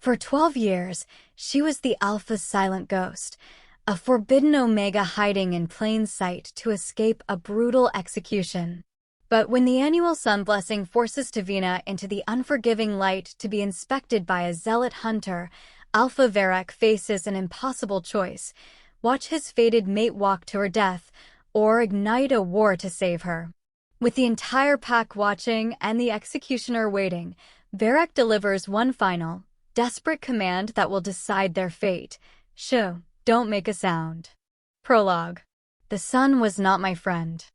For 12 years, she was the Alpha's silent ghost, a forbidden Omega hiding in plain sight to escape a brutal execution. But when the annual sun blessing forces Tavina into the unforgiving light to be inspected by a zealot hunter, Alpha Varek faces an impossible choice: watch his fated mate walk to her death, or ignite a war to save her. With the entire pack watching and the executioner waiting, Varek delivers one final, desperate command that will decide their fate. Shh, don't make a sound. Prologue. The sun was not my friend.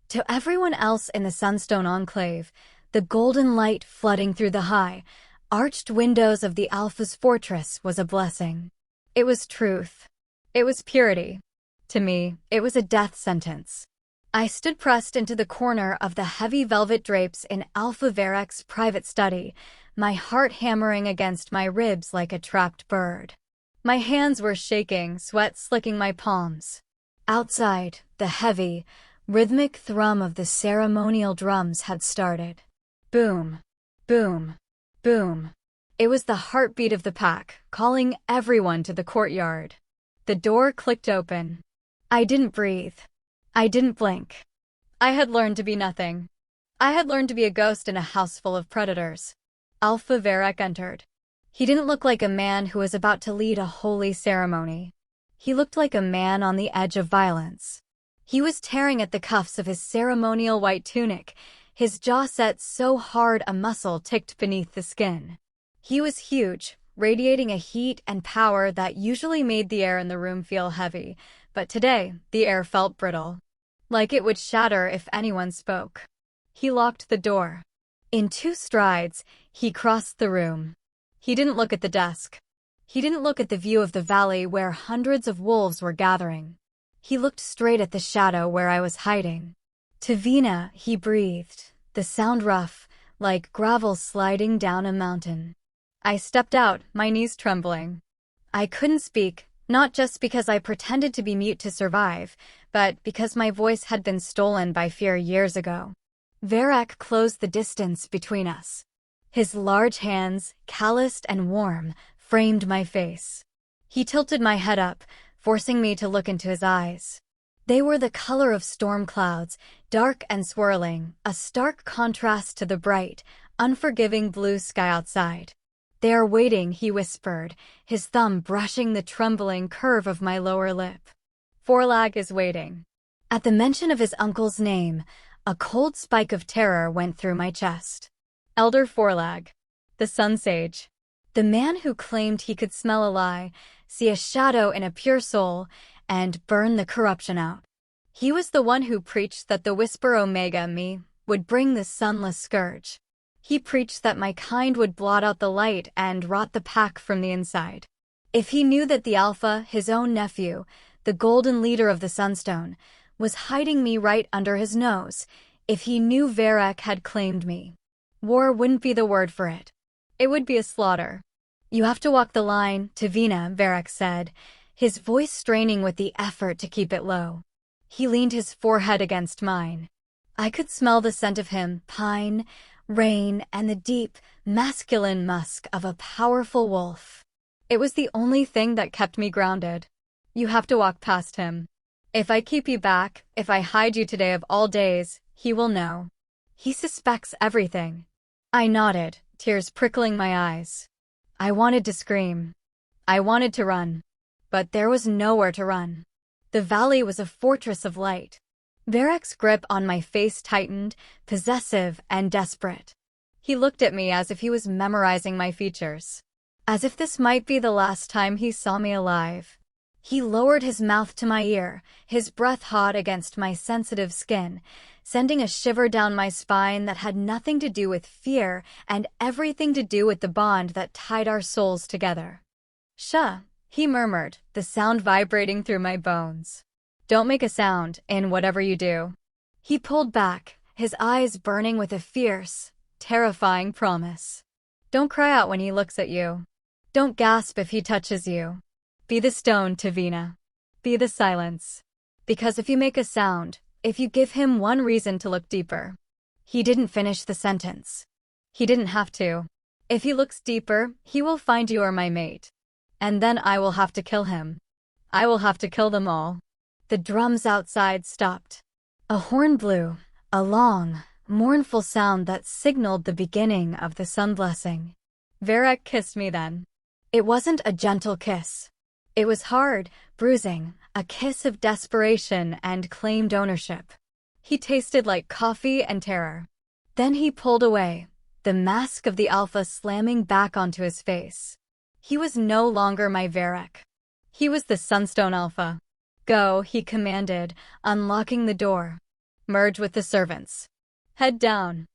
To everyone else in the Sunstone Enclave, the golden light flooding through the high, arched windows of the Alpha's fortress was a blessing. It was truth. It was purity. To me, it was a death sentence. I stood pressed into the corner of the heavy velvet drapes in Alpha Varek's private study, my heart hammering against my ribs like a trapped bird. My hands were shaking, sweat slicking my palms. Outside, the heavy, rhythmic thrum of the ceremonial drums had started. Boom, boom, boom. It was the heartbeat of the pack, calling everyone to the courtyard. The door clicked open. I didn't breathe. I didn't blink. I had learned to be nothing. I had learned to be a ghost in a house full of predators. Alpha Varek entered. He didn't look like a man who was about to lead a holy ceremony. He looked like a man on the edge of violence. He was tearing at the cuffs of his ceremonial white tunic, his jaw set so hard a muscle ticked beneath the skin. He was huge, radiating a heat and power that usually made the air in the room feel heavy, but today, the air felt brittle, like it would shatter if anyone spoke. He locked the door. In 2 strides, he crossed the room. He didn't look at the desk. He didn't look at the view of the valley where hundreds of wolves were gathering. He looked straight at the shadow where I was hiding. Tavina, he breathed, the sound rough, like gravel sliding down a mountain. I stepped out, my knees trembling. I couldn't speak, not just because I pretended to be mute to survive, but because my voice had been stolen by fear years ago. Varek closed the distance between us. His large hands, calloused and warm, framed my face. He tilted my head up, forcing me to look into his eyes. They were the color of storm clouds, dark and swirling, a stark contrast to the bright, unforgiving blue sky outside. "They are waiting," he whispered, his thumb brushing the trembling curve of my lower lip. "Forlag is waiting." At the mention of his uncle's name, a cold spike of terror went through my chest. Elder Forlag, the Sun Sage, the man who claimed he could smell a lie, see a shadow in a pure soul, and burn the corruption out. He was the one who preached that the Whisper Omega me would bring the Sunless Scourge. He preached that my kind would blot out the light and rot the pack from the inside. If he knew that the Alpha, his own nephew, the golden leader of the Sunstone, was hiding me right under his nose, if he knew Varek had claimed me, war wouldn't be the word for it. It would be a slaughter. "You have to walk the line, Tavina," Varek said, his voice straining with the effort to keep it low. He leaned his forehead against mine. I could smell the scent of him, pine, rain, and the deep, masculine musk of a powerful wolf. It was the only thing that kept me grounded. "You have to walk past him. If I keep you back, if I hide you today of all days, he will know. He suspects everything." I nodded, tears prickling my eyes. I wanted to scream. I wanted to run. But there was nowhere to run. The valley was a fortress of light. Varek's grip on my face tightened, possessive and desperate. He looked at me as if he was memorizing my features. As if this might be the last time he saw me alive. He lowered his mouth to my ear, his breath hot against my sensitive skin, sending a shiver down my spine that had nothing to do with fear and everything to do with the bond that tied our souls together. "Shh," he murmured, the sound vibrating through my bones. "Don't make a sound, in whatever you do." He pulled back, his eyes burning with a fierce, terrifying promise. "Don't cry out when he looks at you. Don't gasp if he touches you. Be the stone, Tavina. Be the silence. Because if you make a sound, if you give him one reason to look deeper." He didn't finish the sentence. He didn't have to. If he looks deeper, he will find you are my mate. And then I will have to kill him. I will have to kill them all. The drums outside stopped. A horn blew, a long, mournful sound that signaled the beginning of the sun blessing. Varek kissed me then. It wasn't a gentle kiss. It was hard, bruising, a kiss of desperation and claimed ownership. He tasted like coffee and terror. Then he pulled away, the mask of the alpha slamming back onto his face. He was no longer my Varek. He was the Sunstone Alpha. Go, he commanded, unlocking the door. Merge with the servants. Head down.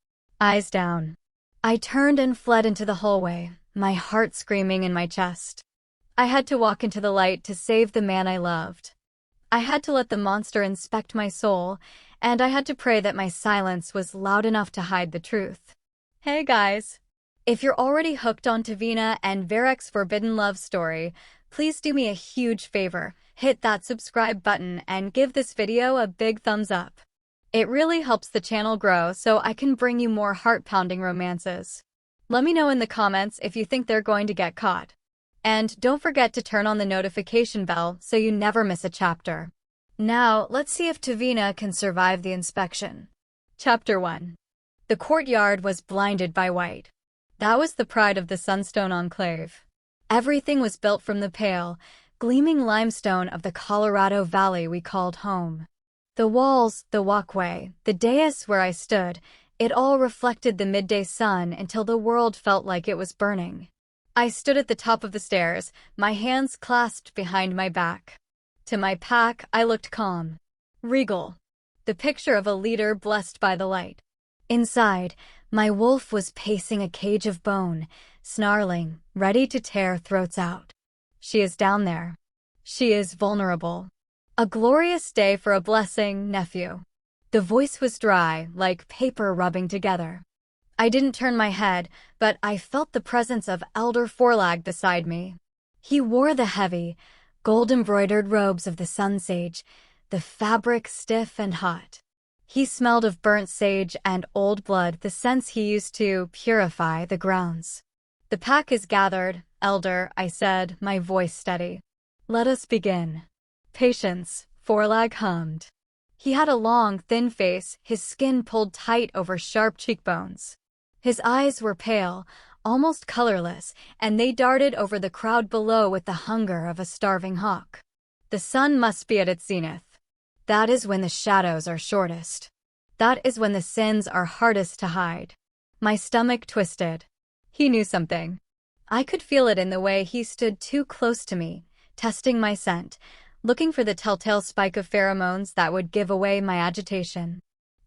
Eyes down. I turned and fled into the hallway, my heart screaming in my chest. I had to walk into the light to save the man I loved. I had to let the monster inspect my soul, and I had to pray that my silence was loud enough to hide the truth. Hey guys! If you're already hooked on Tavina and Varek's forbidden love story, please do me a huge favor, hit that subscribe button and give this video a big thumbs up. It really helps the channel grow so I can bring you more heart-pounding romances. Let me know in the comments if you think they're going to get caught. And don't forget to turn on the notification bell so you never miss a chapter. Now, let's see if Tavina can survive the inspection. Chapter 1. The courtyard was blinded by white. That was the pride of the Sunstone Enclave. Everything was built from the pale, gleaming limestone of the Colorado Valley we called home. The walls, the walkway, the dais where I stood, it all reflected the midday sun until the world felt like it was burning. I stood at the top of the stairs, my hands clasped behind my back. To my pack, I looked calm, regal, the picture of a leader blessed by the light. Inside, my wolf was pacing a cage of bone, snarling, ready to tear throats out. She is down there. She is vulnerable. A glorious day for a blessing, nephew. The voice was dry, like paper rubbing together. I didn't turn my head, but I felt the presence of Elder Forlag beside me. He wore the heavy, gold-embroidered robes of the sun sage, the fabric stiff and hot. He smelled of burnt sage and old blood, the scents he used to purify the grounds. The pack is gathered, Elder, I said, my voice steady. Let us begin. Patience, Forlag hummed. He had a long, thin face, his skin pulled tight over sharp cheekbones. His eyes were pale, almost colorless, and they darted over the crowd below with the hunger of a starving hawk. The sun must be at its zenith. That is when the shadows are shortest. That is when the sins are hardest to hide. My stomach twisted. He knew something. I could feel it in the way he stood too close to me, testing my scent, looking for the telltale spike of pheromones that would give away my agitation.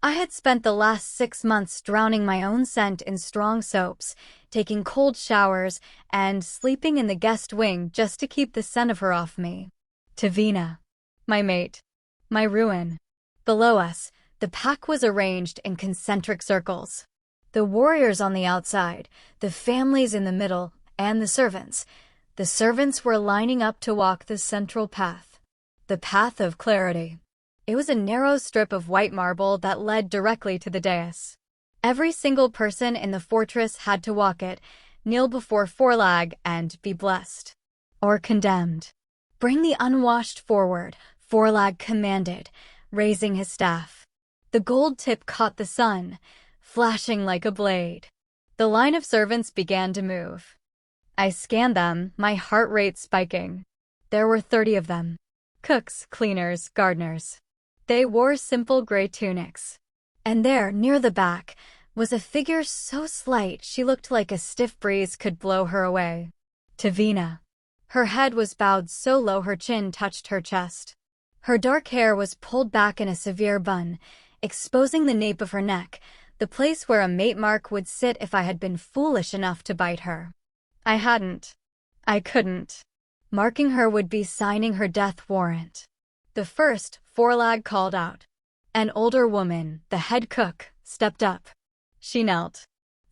I had spent the last 6 months drowning my own scent in strong soaps, taking cold showers, and sleeping in the guest wing just to keep the scent of her off me. Tavina. My mate. My ruin. Below us, the pack was arranged in concentric circles. The warriors on the outside, the families in the middle, and the servants. The servants were lining up to walk the central path. The path of clarity. It was a narrow strip of white marble that led directly to the dais. Every single person in the fortress had to walk it, kneel before Forlag, and be blessed. Or condemned. Bring the unwashed forward, Forlag commanded, raising his staff. The gold tip caught the sun, flashing like a blade. The line of servants began to move. I scanned them, my heart rate spiking. There were 30 of them. Cooks, cleaners, gardeners. They wore simple gray tunics. And there, near the back, was a figure so slight she looked like a stiff breeze could blow her away. Tavina. Her head was bowed so low her chin touched her chest. Her dark hair was pulled back in a severe bun, exposing the nape of her neck, the place where a mate mark would sit if I had been foolish enough to bite her. I hadn't. I couldn't. Marking her would be signing her death warrant. The first, Forlag called out. An older woman, the head cook, stepped up. She knelt.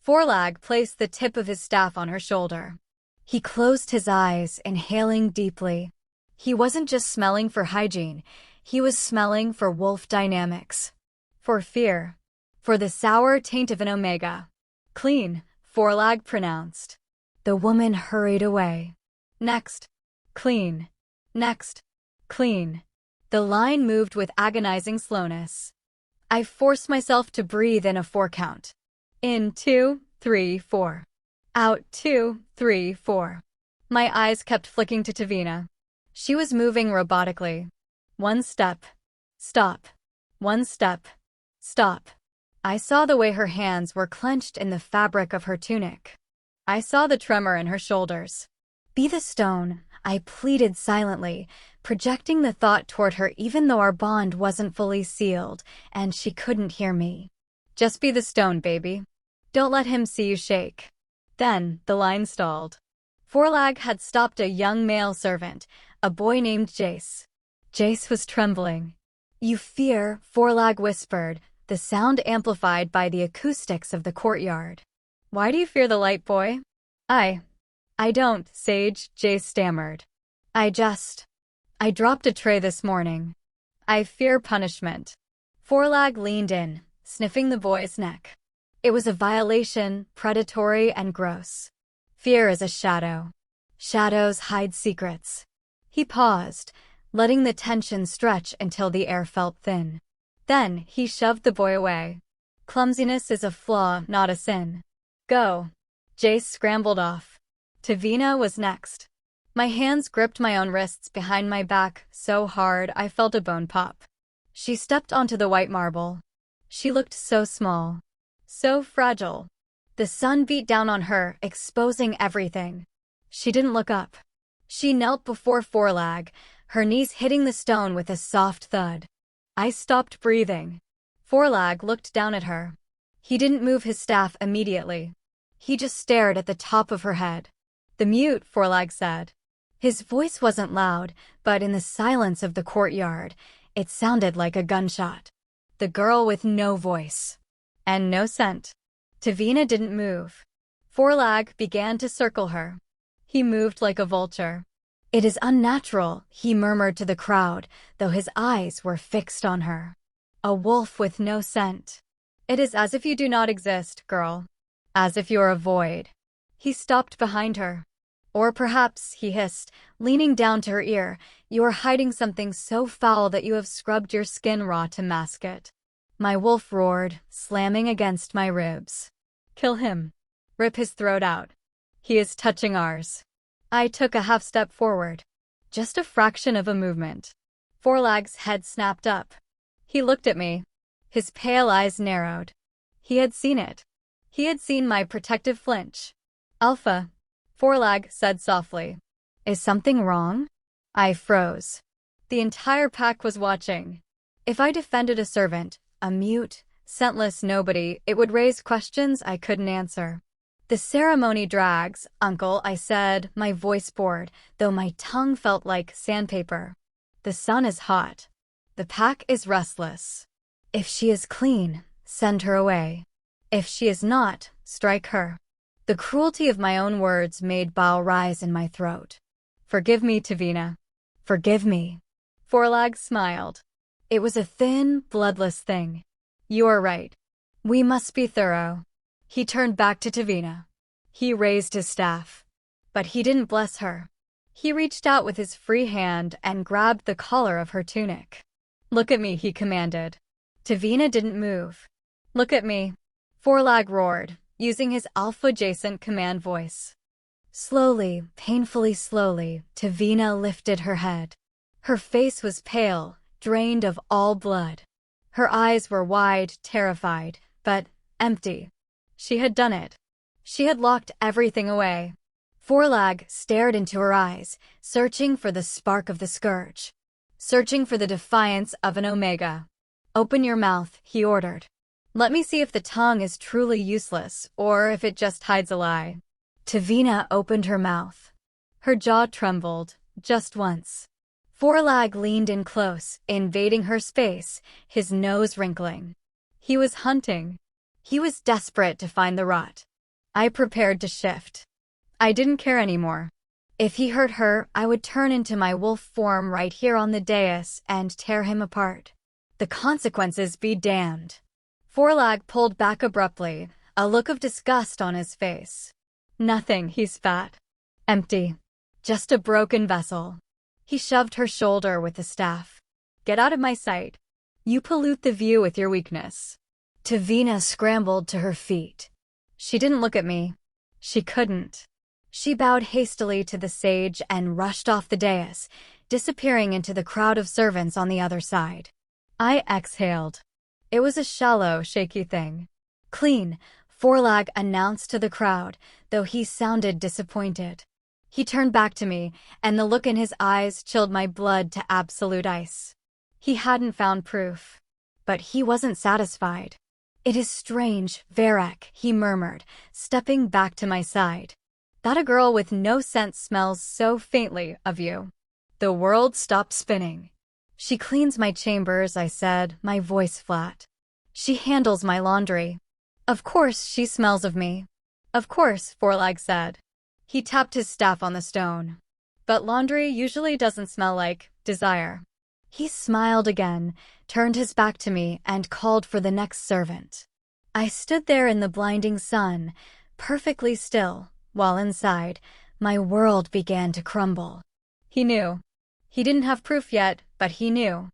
Forlag placed the tip of his staff on her shoulder. He closed his eyes, inhaling deeply. He wasn't just smelling for hygiene, he was smelling for wolf dynamics. For fear. For the sour taint of an omega. Clean, Forelag pronounced. The woman hurried away. Next. Clean. Next. Clean. The line moved with agonizing slowness. I forced myself to breathe in a 4 count. In 2, 3, 4. Out 2, 3, 4. My eyes kept flicking to Tavina. She was moving robotically. 1 step. Stop. 1 step. Stop. I saw the way her hands were clenched in the fabric of her tunic. I saw the tremor in her shoulders. Be the stone, I pleaded silently, projecting the thought toward her even though our bond wasn't fully sealed, and she couldn't hear me. Just be the stone, baby. Don't let him see you shake. Then, the line stalled. Forelag had stopped a young male servant, a boy named Jace. Jace was trembling. You fear, Forelag whispered, the sound amplified by the acoustics of the courtyard. Why do you fear the light, boy? I don't, Sage, Jace stammered. I dropped a tray this morning. I fear punishment. Forelag leaned in, sniffing the boy's neck. It was a violation, predatory and gross. Fear is a shadow. Shadows hide secrets. He paused, letting the tension stretch until the air felt thin. Then, he shoved the boy away. Clumsiness is a flaw, not a sin. Go. Jace scrambled off. Tavina was next. My hands gripped my own wrists behind my back so hard I felt a bone pop. She stepped onto the white marble. She looked so small. So fragile. The sun beat down on her, exposing everything. She didn't look up. She knelt before Forelag, her knees hitting the stone with a soft thud. I stopped breathing. Forelag looked down at her. He didn't move his staff immediately. He just stared at the top of her head. The mute, Forelag said. His voice wasn't loud, but in the silence of the courtyard, it sounded like a gunshot. The girl with no voice. And no scent. Tavina didn't move. Forelag began to circle her. He moved like a vulture. It is unnatural, he murmured to the crowd, though his eyes were fixed on her. A wolf with no scent. It is as if you do not exist, girl. As if you're a void. He stopped behind her. Or perhaps, he hissed, leaning down to her ear, you are hiding something so foul that you have scrubbed your skin raw to mask it. My wolf roared, slamming against my ribs. Kill him. Rip his throat out. He is touching ours. I took a half step forward. Just a fraction of a movement. Forelag's head snapped up. He looked at me. His pale eyes narrowed. He had seen it. He had seen my protective flinch. Alpha, Forelag said softly. Is something wrong? I froze. The entire pack was watching. If I defended a servant, a mute, scentless nobody, it would raise questions I couldn't answer. The ceremony drags, uncle, I said, my voice bored, though my tongue felt like sandpaper. The sun is hot. The pack is restless. If she is clean, send her away. If she is not, strike her. The cruelty of my own words made bile rise in my throat. Forgive me, Tavina. Forgive me. Forelag smiled. It was a thin, bloodless thing. You are right. We must be thorough. He turned back to Tavina. He raised his staff. But he didn't bless her. He reached out with his free hand and grabbed the collar of her tunic. Look at me, he commanded. Tavina didn't move. Look at me. Forelag roared, using his alpha-adjacent command voice. Slowly, painfully slowly, Tavina lifted her head. Her face was pale, drained of all blood. Her eyes were wide, terrified, but empty. She had done it. She had locked everything away. Forelag stared into her eyes, searching for the spark of the scourge. Searching for the defiance of an Omega. Open your mouth, he ordered. Let me see if the tongue is truly useless, or if it just hides a lie. Tavina opened her mouth. Her jaw trembled, just once. Forelag leaned in close, invading her space, his nose wrinkling. He was hunting. He was desperate to find the rot. I prepared to shift. I didn't care anymore. If he hurt her, I would turn into my wolf form right here on the dais and tear him apart. The consequences be damned. Forelag pulled back abruptly, a look of disgust on his face. Nothing, he spat. Empty. Just a broken vessel. He shoved her shoulder with the staff. Get out of my sight. You pollute the view with your weakness. Tavina scrambled to her feet. She didn't look at me. She couldn't. She bowed hastily to the sage and rushed off the dais, disappearing into the crowd of servants on the other side. I exhaled. It was a shallow, shaky thing. Clean, Forlag announced to the crowd, though he sounded disappointed. He turned back to me, and the look in his eyes chilled my blood to absolute ice. He hadn't found proof. But he wasn't satisfied. It is strange, Varek, he murmured, stepping back to my side. That a girl with no sense smells so faintly of you. The world stopped spinning. She cleans my chambers, I said, my voice flat. She handles my laundry. Of course she smells of me. Of course, Forlag said. He tapped his staff on the stone. But laundry usually doesn't smell like desire. He smiled again, turned his back to me, and called for the next servant. I stood there in the blinding sun, perfectly still, while inside, my world began to crumble. He knew. He didn't have proof yet, but he knew.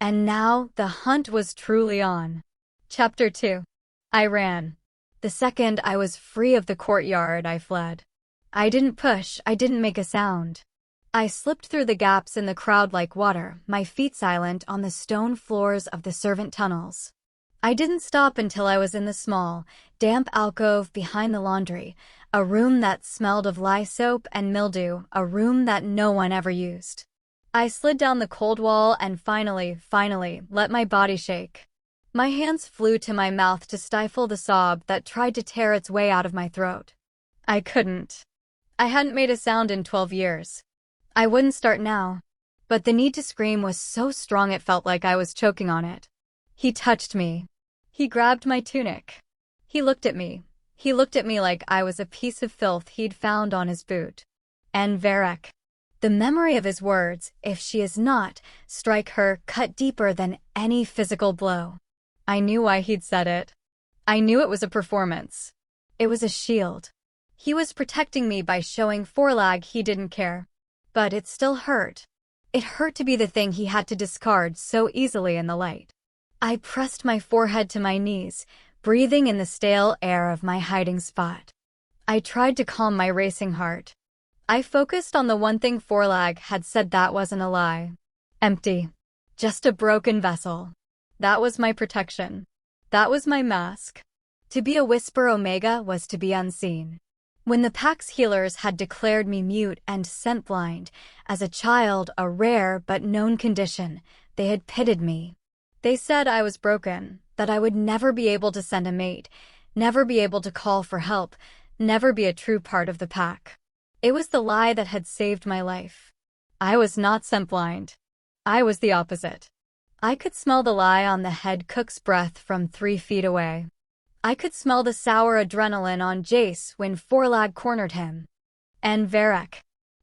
And now the hunt was truly on. Chapter 2. I ran. The second I was free of the courtyard, I fled. I didn't push, I didn't make a sound. I slipped through the gaps in the crowd like water, my feet silent on the stone floors of the servant tunnels. I didn't stop until I was in the small, damp alcove behind the laundry, a room that smelled of lye soap and mildew, a room that no one ever used. I slid down the cold wall and finally, let my body shake. My hands flew to my mouth to stifle the sob that tried to tear its way out of my throat. I couldn't. I hadn't made a sound in 12 years. I wouldn't start now. But the need to scream was so strong it felt like I was choking on it. He touched me. He grabbed my tunic. He looked at me. He looked at me like I was a piece of filth he'd found on his boot. And Varek. The memory of his words, if she is not, strike her, cut deeper than any physical blow. I knew why he'd said it. I knew it was a performance. It was a shield. He was protecting me by showing Forlag he didn't care. But it still hurt. It hurt to be the thing he had to discard so easily in the light. I pressed my forehead to my knees, breathing in the stale air of my hiding spot. I tried to calm my racing heart. I focused on the one thing Forlag had said that wasn't a lie. Empty. Just a broken vessel. That was my protection. That was my mask. To be a Whisper Omega was to be unseen. When the pack's healers had declared me mute and scent blind, as a child a rare but known condition, they had pitted me. They said I was broken, that I would never be able to send a mate, never be able to call for help, never be a true part of the pack. It was the lie that had saved my life. I was not scent blind. I was the opposite. I could smell the lie on the head cook's breath from 3 feet away. I could smell the sour adrenaline on Jace when Forlag cornered him. And Varek.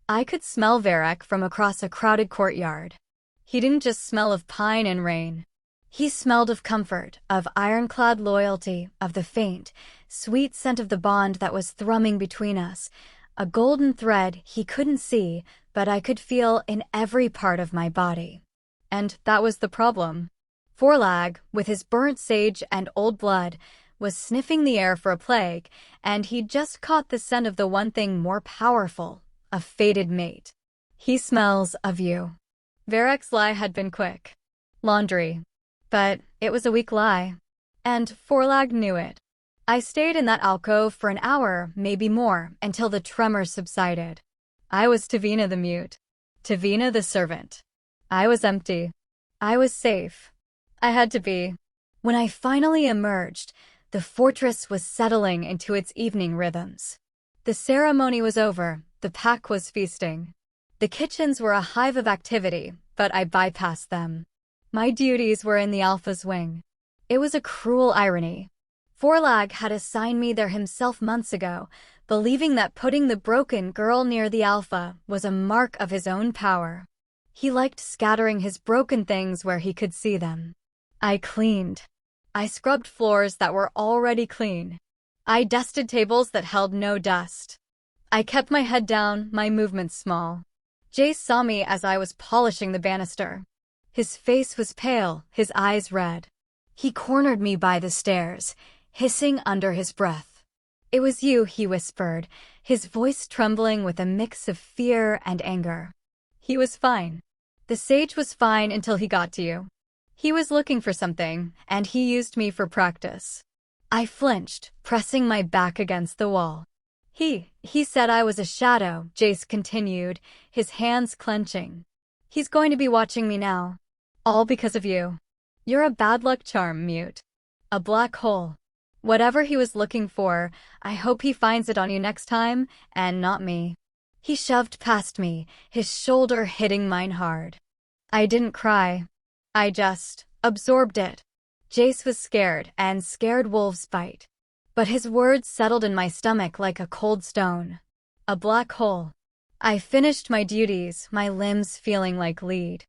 I could smell Varek from across a crowded courtyard. He didn't just smell of pine and rain. He smelled of comfort, of ironclad loyalty, of the faint, sweet scent of the bond that was thrumming between us, a golden thread he couldn't see, but I could feel in every part of my body. And that was the problem. Forlag, with his burnt sage and old blood, was sniffing the air for a plague, and he'd just caught the scent of the one thing more powerful, a fated mate. He smells of you. Varek's lie had been quick. Laundry. But it was a weak lie. And Forlag knew it. I stayed in that alcove for an hour, maybe more, until the tremors subsided. I was Tavina the mute. Tavina the servant. I was empty. I was safe. I had to be. When I finally emerged, the fortress was settling into its evening rhythms. The ceremony was over, the pack was feasting. The kitchens were a hive of activity, but I bypassed them. My duties were in the Alpha's wing. It was a cruel irony. Forlag had assigned me there himself months ago, believing that putting the broken girl near the Alpha was a mark of his own power. He liked scattering his broken things where he could see them. I cleaned. I scrubbed floors that were already clean. I dusted tables that held no dust. I kept my head down, my movements small. Jace saw me as I was polishing the banister. His face was pale, his eyes red. He cornered me by the stairs, hissing under his breath. "It was you," he whispered, his voice trembling with a mix of fear and anger. "He was fine. The sage was fine until he got to you. He was looking for something, and he used me for practice." I flinched, pressing my back against the wall. He said I was a shadow," Jace continued, his hands clenching. "He's going to be watching me now. All because of you. You're a bad luck charm, Mute. A black hole. Whatever he was looking for, I hope he finds it on you next time, and not me." He shoved past me, his shoulder hitting mine hard. I didn't cry. I just absorbed it. Jace was scared, and scared wolves bite. But his words settled in my stomach like a cold stone. A black hole. I finished my duties, my limbs feeling like lead.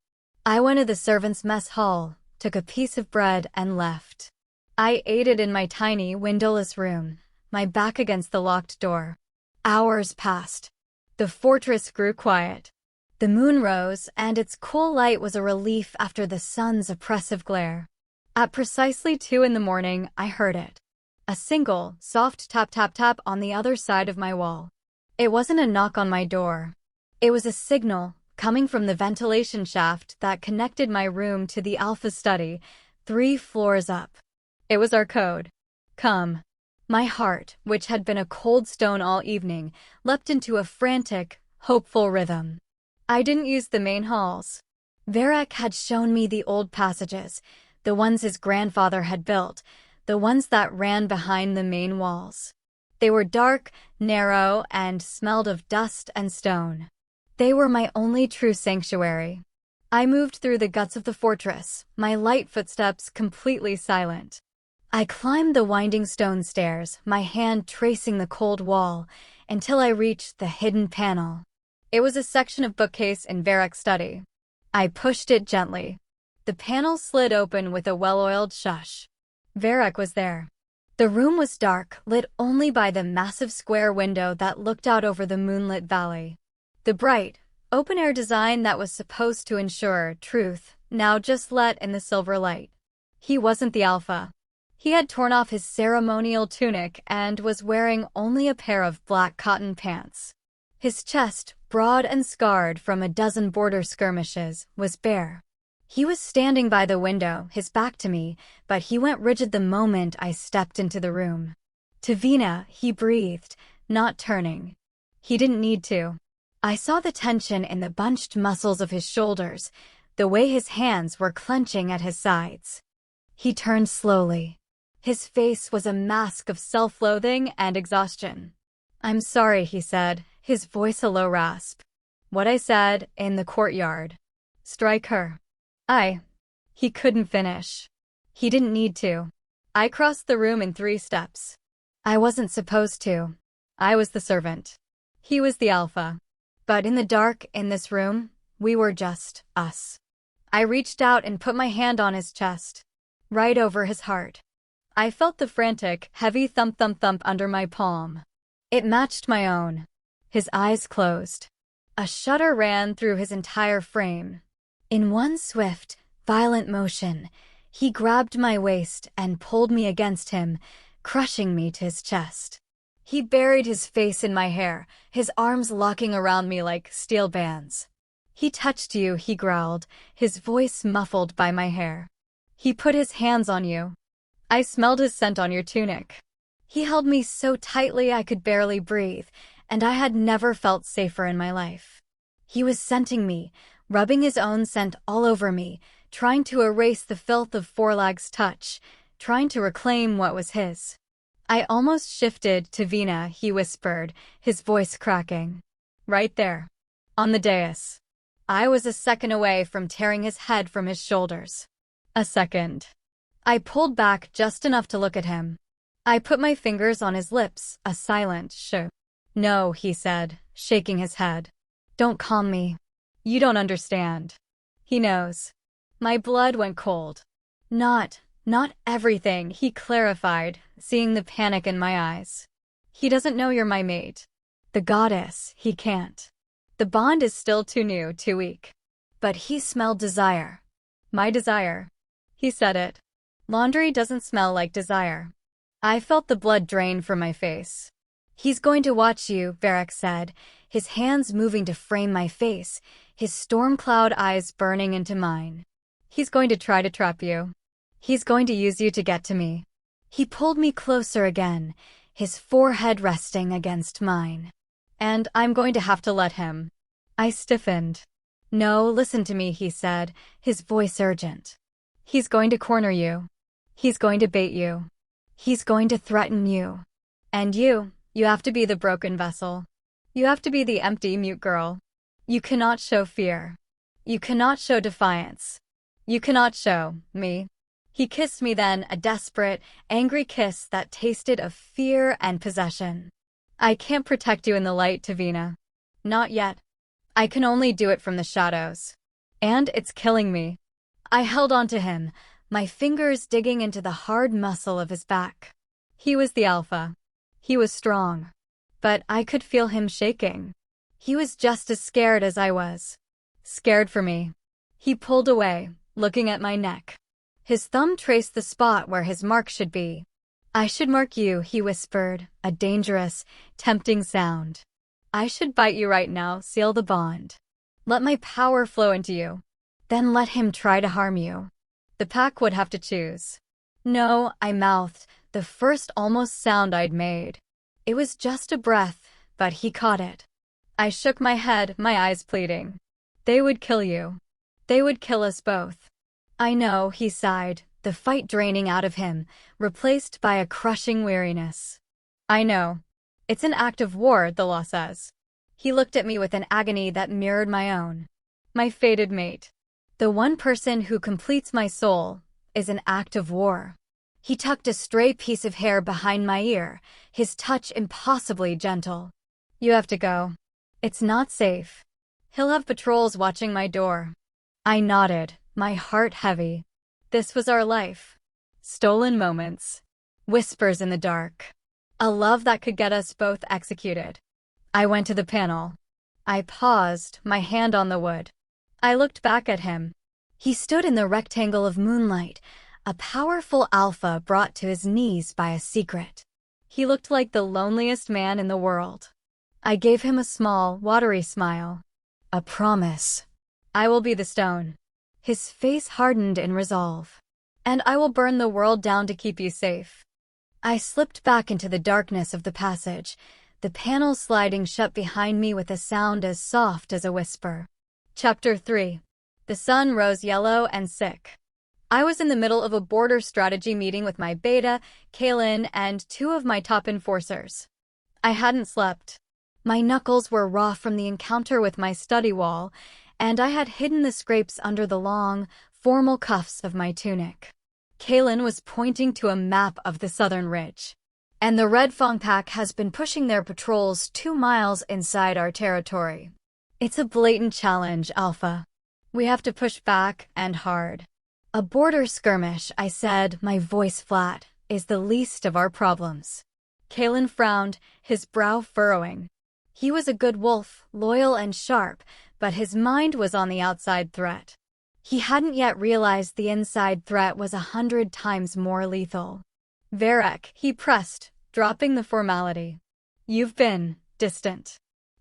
I went to the servants' mess hall, took a piece of bread, and left. I ate it in my tiny, windowless room, my back against the locked door. Hours passed. The fortress grew quiet. The moon rose, and its cool light was a relief after the sun's oppressive glare. At precisely 2 a.m, I heard it. A single, soft tap-tap-tap on the other side of my wall. It wasn't a knock on my door. It was a signal, coming from the ventilation shaft that connected my room to the Alpha study, 3 floors up. It was our code. Come. My heart, which had been a cold stone all evening, leapt into a frantic, hopeful rhythm. I didn't use the main halls. Varek had shown me the old passages, the ones his grandfather had built, the ones that ran behind the main walls. They were dark, narrow, and smelled of dust and stone. They were my only true sanctuary. I moved through the guts of the fortress, my light footsteps completely silent. I climbed the winding stone stairs, my hand tracing the cold wall, until I reached the hidden panel. It was a section of bookcase in Varek's study. I pushed it gently. The panel slid open with a well-oiled shush. Varek was there. The room was dark, lit only by the massive square window that looked out over the moonlit valley. The bright, open-air design that was supposed to ensure truth, now just let in the silver light. He wasn't the Alpha. He had torn off his ceremonial tunic and was wearing only a pair of black cotton pants. His chest, broad and scarred from a dozen border skirmishes, was bare. He was standing by the window, his back to me, but he went rigid the moment I stepped into the room. "Tavina," he breathed, not turning. He didn't need to. I saw the tension in the bunched muscles of his shoulders, the way his hands were clenching at his sides. He turned slowly. His face was a mask of self-loathing and exhaustion. "I'm sorry," he said, his voice a low rasp. "What I said, in the courtyard. Strike her." He couldn't finish. He didn't need to. I crossed the room in 3 steps. I wasn't supposed to. I was the servant. He was the Alpha. But in the dark, in this room, we were just us. I reached out and put my hand on his chest, right over his heart. I felt the frantic, heavy thump-thump-thump under my palm. It matched my own. His eyes closed. A shudder ran through his entire frame. In one swift, violent motion, he grabbed my waist and pulled me against him, crushing me to his chest. He buried his face in my hair, his arms locking around me like steel bands. "He touched you," he growled, his voice muffled by my hair. "He put his hands on you. I smelled his scent on your tunic." He held me so tightly I could barely breathe, and I had never felt safer in my life. He was scenting me, rubbing his own scent all over me, trying to erase the filth of Forlag's touch, trying to reclaim what was his. I almost shifted. "Tavina," he whispered, his voice cracking. Right there. On the dais. I was a second away from tearing his head from his shoulders. A second. I pulled back just enough to look at him. I put my fingers on his lips, a silent shh. "No," he said, shaking his head. "Don't calm me. You don't understand." He knows. My blood went cold. Not Not everything, he clarified, seeing the panic in my eyes. He doesn't know you're my mate. The goddess, he can't. The bond is still too new, too weak. But he smelled desire. My desire. He said it. Laundry doesn't smell like desire. I felt the blood drain from my face. He's going to watch you, Varek said, his hands moving to frame my face, his storm cloud eyes burning into mine. He's going to try to trap you. He's going to use you to get to me. He pulled me closer again, his forehead resting against mine. And I'm going to have to let him. I stiffened. No, listen to me, he said, his voice urgent. He's going to corner you. He's going to bait you. He's going to threaten you. And you have to be the broken vessel. You have to be the empty, mute girl. You cannot show fear. You cannot show defiance. You cannot show me. He kissed me then, a desperate, angry kiss that tasted of fear and possession. I can't protect you in the light, Tavina. Not yet. I can only do it from the shadows. And it's killing me. I held on to him, my fingers digging into the hard muscle of his back. He was the alpha. He was strong. But I could feel him shaking. He was just as scared as I was. Scared for me. He pulled away, looking at my neck. His thumb traced the spot where his mark should be. I should mark you, he whispered, a dangerous, tempting sound. I should bite you right now, seal the bond. Let my power flow into you. Then let him try to harm you. The pack would have to choose. No, I mouthed, the first almost sound I'd made. It was just a breath, but he caught it. I shook my head, my eyes pleading. They would kill you. They would kill us both. I know, he sighed, the fight draining out of him, replaced by a crushing weariness. I know. It's an act of war, the law says. He looked at me with an agony that mirrored my own. My fated mate. The one person who completes my soul is an act of war. He tucked a stray piece of hair behind my ear, his touch impossibly gentle. You have to go. It's not safe. He'll have patrols watching my door. I nodded, my heart heavy. This was our life. Stolen moments. Whispers in the dark. A love that could get us both executed. I went to the panel. I paused, my hand on the wood. I looked back at him. He stood in the rectangle of moonlight, a powerful alpha brought to his knees by a secret. He looked like the loneliest man in the world. I gave him a small, watery smile. A promise. I will be the stone. His face hardened in resolve. And I will burn the world down to keep you safe. I slipped back into the darkness of the passage, the panel sliding shut behind me with a sound as soft as a whisper. Chapter 3. The sun rose yellow and sick. I was in the middle of a border strategy meeting with my beta, Kaylin, and two of my top enforcers. I hadn't slept. My knuckles were raw from the encounter with my study wall, and I had hidden the scrapes under the long, formal cuffs of my tunic. Kaylin was pointing to a map of the southern ridge. And the Red Fang Pack has been pushing their patrols 2 miles inside our territory. It's a blatant challenge, Alpha. We have to push back, and hard. A border skirmish, I said, my voice flat, is the least of our problems. Kaylin frowned, his brow furrowing. He was a good wolf, loyal and sharp, but his mind was on the outside threat. He hadn't yet realized the inside threat was 100 times more lethal. Varek, he pressed, dropping the formality. You've been distant.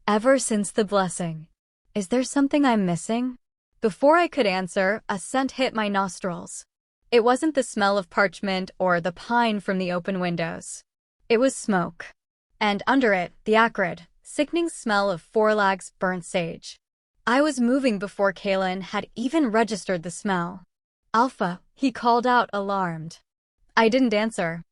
Ever since the blessing. Is there something I'm missing? Before I could answer, a scent hit my nostrils. It wasn't the smell of parchment or the pine from the open windows. It was smoke. And under it, the acrid, sickening smell of Forlag's burnt sage. I was moving before Kaylin had even registered the smell. Alpha, he called out, alarmed. I didn't answer.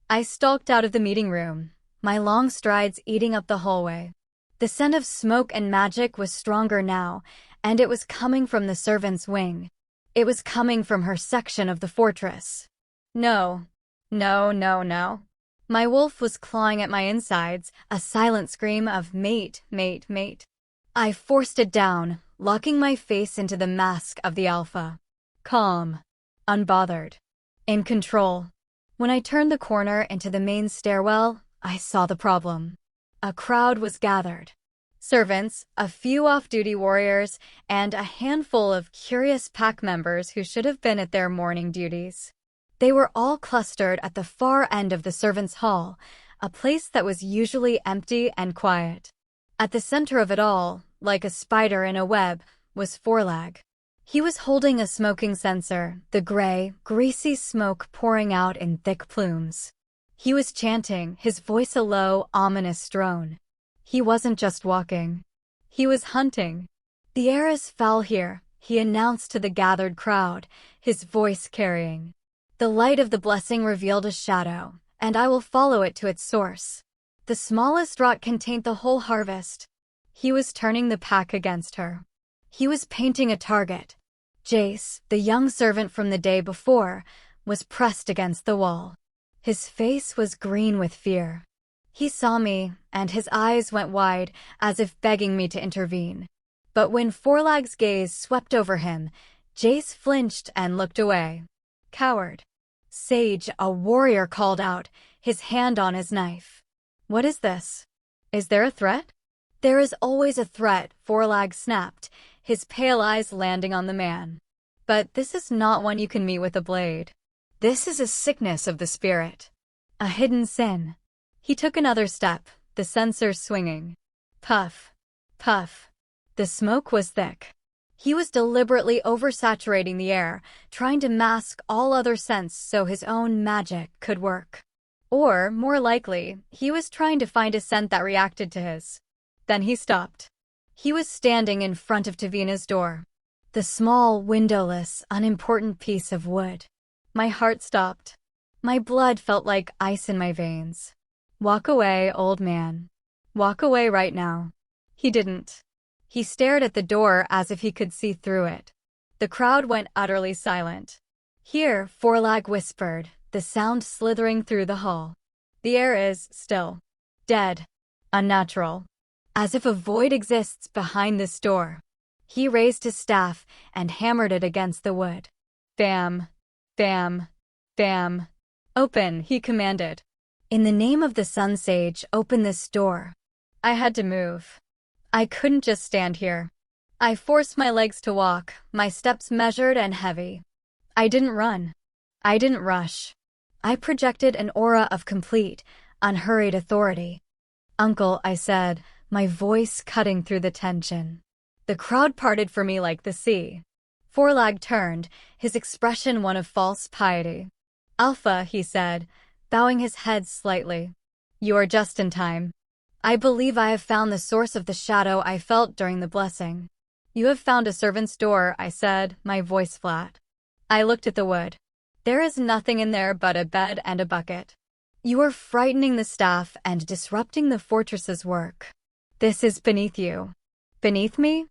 I stalked out of the meeting room, my long strides eating up the hallway. The scent of smoke and magic was stronger now, and it was coming from the servant's wing. It was coming from her section of the fortress. No. My wolf was clawing at my insides, a silent scream of mate, mate, mate. I forced it down, locking my face into the mask of the alpha. Calm. Unbothered. In control. When I turned the corner into the main stairwell, I saw the problem. A crowd was gathered. Servants, a few off-duty warriors, and a handful of curious pack members who should have been at their morning duties. They were all clustered at the far end of the servants' hall, a place that was usually empty and quiet. At the center of it all, like a spider in a web, was Forelag. He was holding a smoking censer, the gray, greasy smoke pouring out in thick plumes. He was chanting, his voice a low, ominous drone. He wasn't just walking. He was hunting. "The air is foul here," he announced to the gathered crowd, his voice carrying. "The light of the blessing revealed a shadow, and I will follow it to its source. The smallest rock contained the whole harvest." He was turning the pack against her. He was painting a target. Jace, the young servant from the day before, was pressed against the wall. His face was green with fear. He saw me, and his eyes went wide, as if begging me to intervene. But when Forlag's gaze swept over him, Jace flinched and looked away. "Coward." "Sage," a warrior called out, his hand on his knife. "What is this? Is there a threat?" "There is always a threat," Forlag snapped, his pale eyes landing on the man. "But this is not one you can meet with a blade. This is a sickness of the spirit. A hidden sin." He took another step, the censer swinging. Puff. Puff. The smoke was thick. He was deliberately oversaturating the air, trying to mask all other scents so his own magic could work. Or, more likely, he was trying to find a scent that reacted to his. Then he stopped. He was standing in front of Tavina's door. The small, windowless, unimportant piece of wood. My heart stopped. My blood felt like ice in my veins. "Walk away, old man. Walk away right now." He didn't. He stared at the door as if he could see through it. The crowd went utterly silent. "Here," Forlag whispered, the sound slithering through the hall. "The air is still. Dead. Unnatural. As if a void exists behind this door." He raised his staff and hammered it against the wood. "Bam. Bam. Bam. Open," he commanded. "In the name of the Sun Sage, open this door." I had to move. I couldn't just stand here. I forced my legs to walk, my steps measured and heavy. I didn't run. I didn't rush. I projected an aura of complete, unhurried authority. "Uncle," I said, my voice cutting through the tension. The crowd parted for me like the sea. Forlag turned, his expression one of false piety. "Alpha," he said, bowing his head slightly. "You are just in time. I believe I have found the source of the shadow I felt during the blessing." "You have found a servant's door," I said, my voice flat. I looked at the wood. There is nothing in there but a bed and a bucket. "You are frightening the staff and disrupting the fortress's work. This is beneath you." "Beneath me?"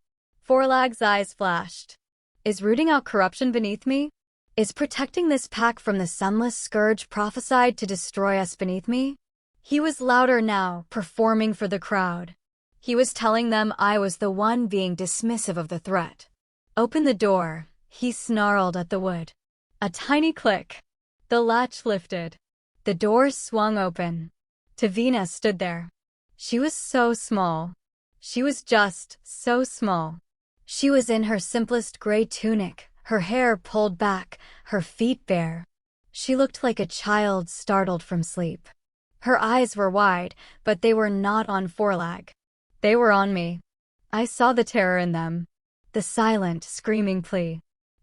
Forlag's eyes flashed. "Is rooting out corruption beneath me? Is protecting this pack from the Sunless Scourge prophesied to destroy us beneath me?" He was louder now, performing for the crowd. He was telling them I was the one being dismissive of the threat. "Open the door," he snarled at the wood. A tiny click. The latch lifted. The door swung open. Tavina stood there. She was so small. She was just so small. She was in her simplest gray tunic, her hair pulled back, her feet bare. She looked like a child startled from sleep. Her eyes were wide, but they were not on Forlag. They were on me. I saw the terror in them. The silent, screaming plea.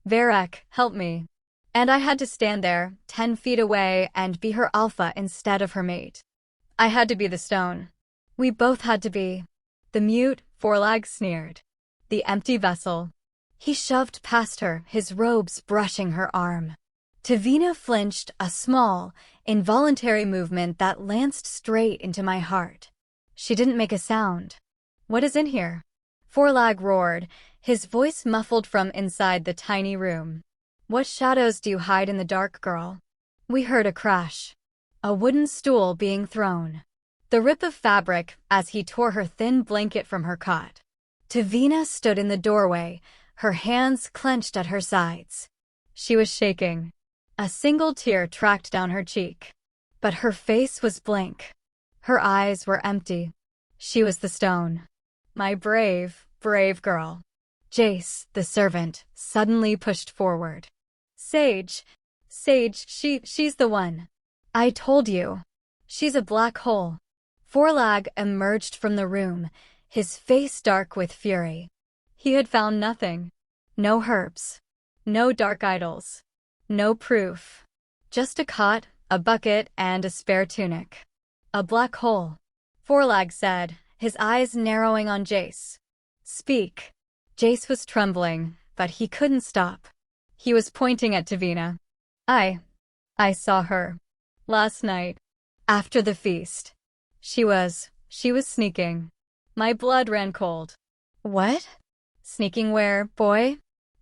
"Varek, help me." And I had to stand there, 10 feet away, and be her alpha instead of her mate. I had to be the stone. We both had to be. The mute, Forlag sneered. The empty vessel. He shoved past her, his robes brushing her arm. Tavina flinched, a small, involuntary movement that lanced straight into my heart. She didn't make a sound. "What is in here?" Forlag roared, his voice muffled from inside the tiny room. "What shadows do you hide in the dark, girl?" We heard a crash. A wooden stool being thrown. The rip of fabric as he tore her thin blanket from her cot. Tavina stood in the doorway, her hands clenched at her sides. She was shaking. A single tear tracked down her cheek. But her face was blank. Her eyes were empty. She was the stone. My brave, brave girl. Jace, the servant, suddenly pushed forward. Sage, she's the one. I told you. She's a black hole. Forlag emerged from the room, his face dark with fury. He had found nothing. No herbs. No dark idols. No proof. Just a cot, a bucket, and a spare tunic. A black hole. Forlag said, his eyes narrowing on Jace. Speak. Jace was trembling, but he couldn't stop. He was pointing at Tavina. I saw her. Last night. After the feast. She was sneaking. My blood ran cold. What? Sneaking where, boy?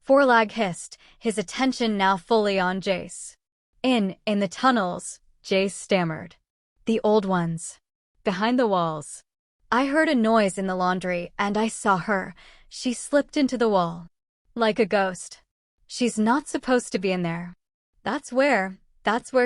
Forlag hissed, his attention now fully on Jace. In the tunnels, Jace stammered. The old ones. Behind the walls. I heard a noise in the laundry, and I saw her. She slipped into the wall. Like a ghost. She's not supposed to be in there. That's where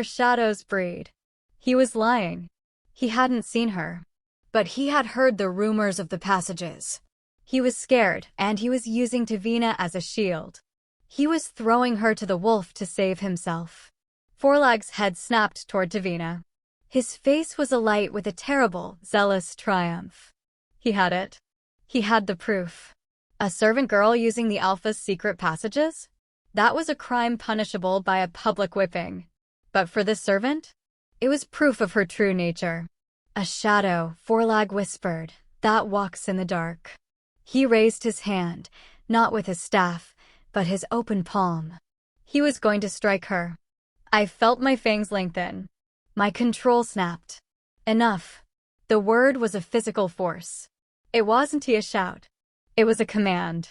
shadows breed. He was lying. He hadn't seen her. But he had heard the rumors of the passages. He was scared, and he was using Tavina as a shield. He was throwing her to the wolf to save himself. Forlag's head snapped toward Tavina. His face was alight with a terrible, zealous triumph. He had it. He had the proof. A servant girl using the Alpha's secret passages? That was a crime punishable by a public whipping. But for this servant? It was proof of her true nature. A shadow, Forlag whispered, that walks in the dark. He raised his hand, not with his staff, but his open palm. He was going to strike her. I felt my fangs lengthen. My control snapped. Enough. The word was a physical force. It wasn't a shout. It was a command.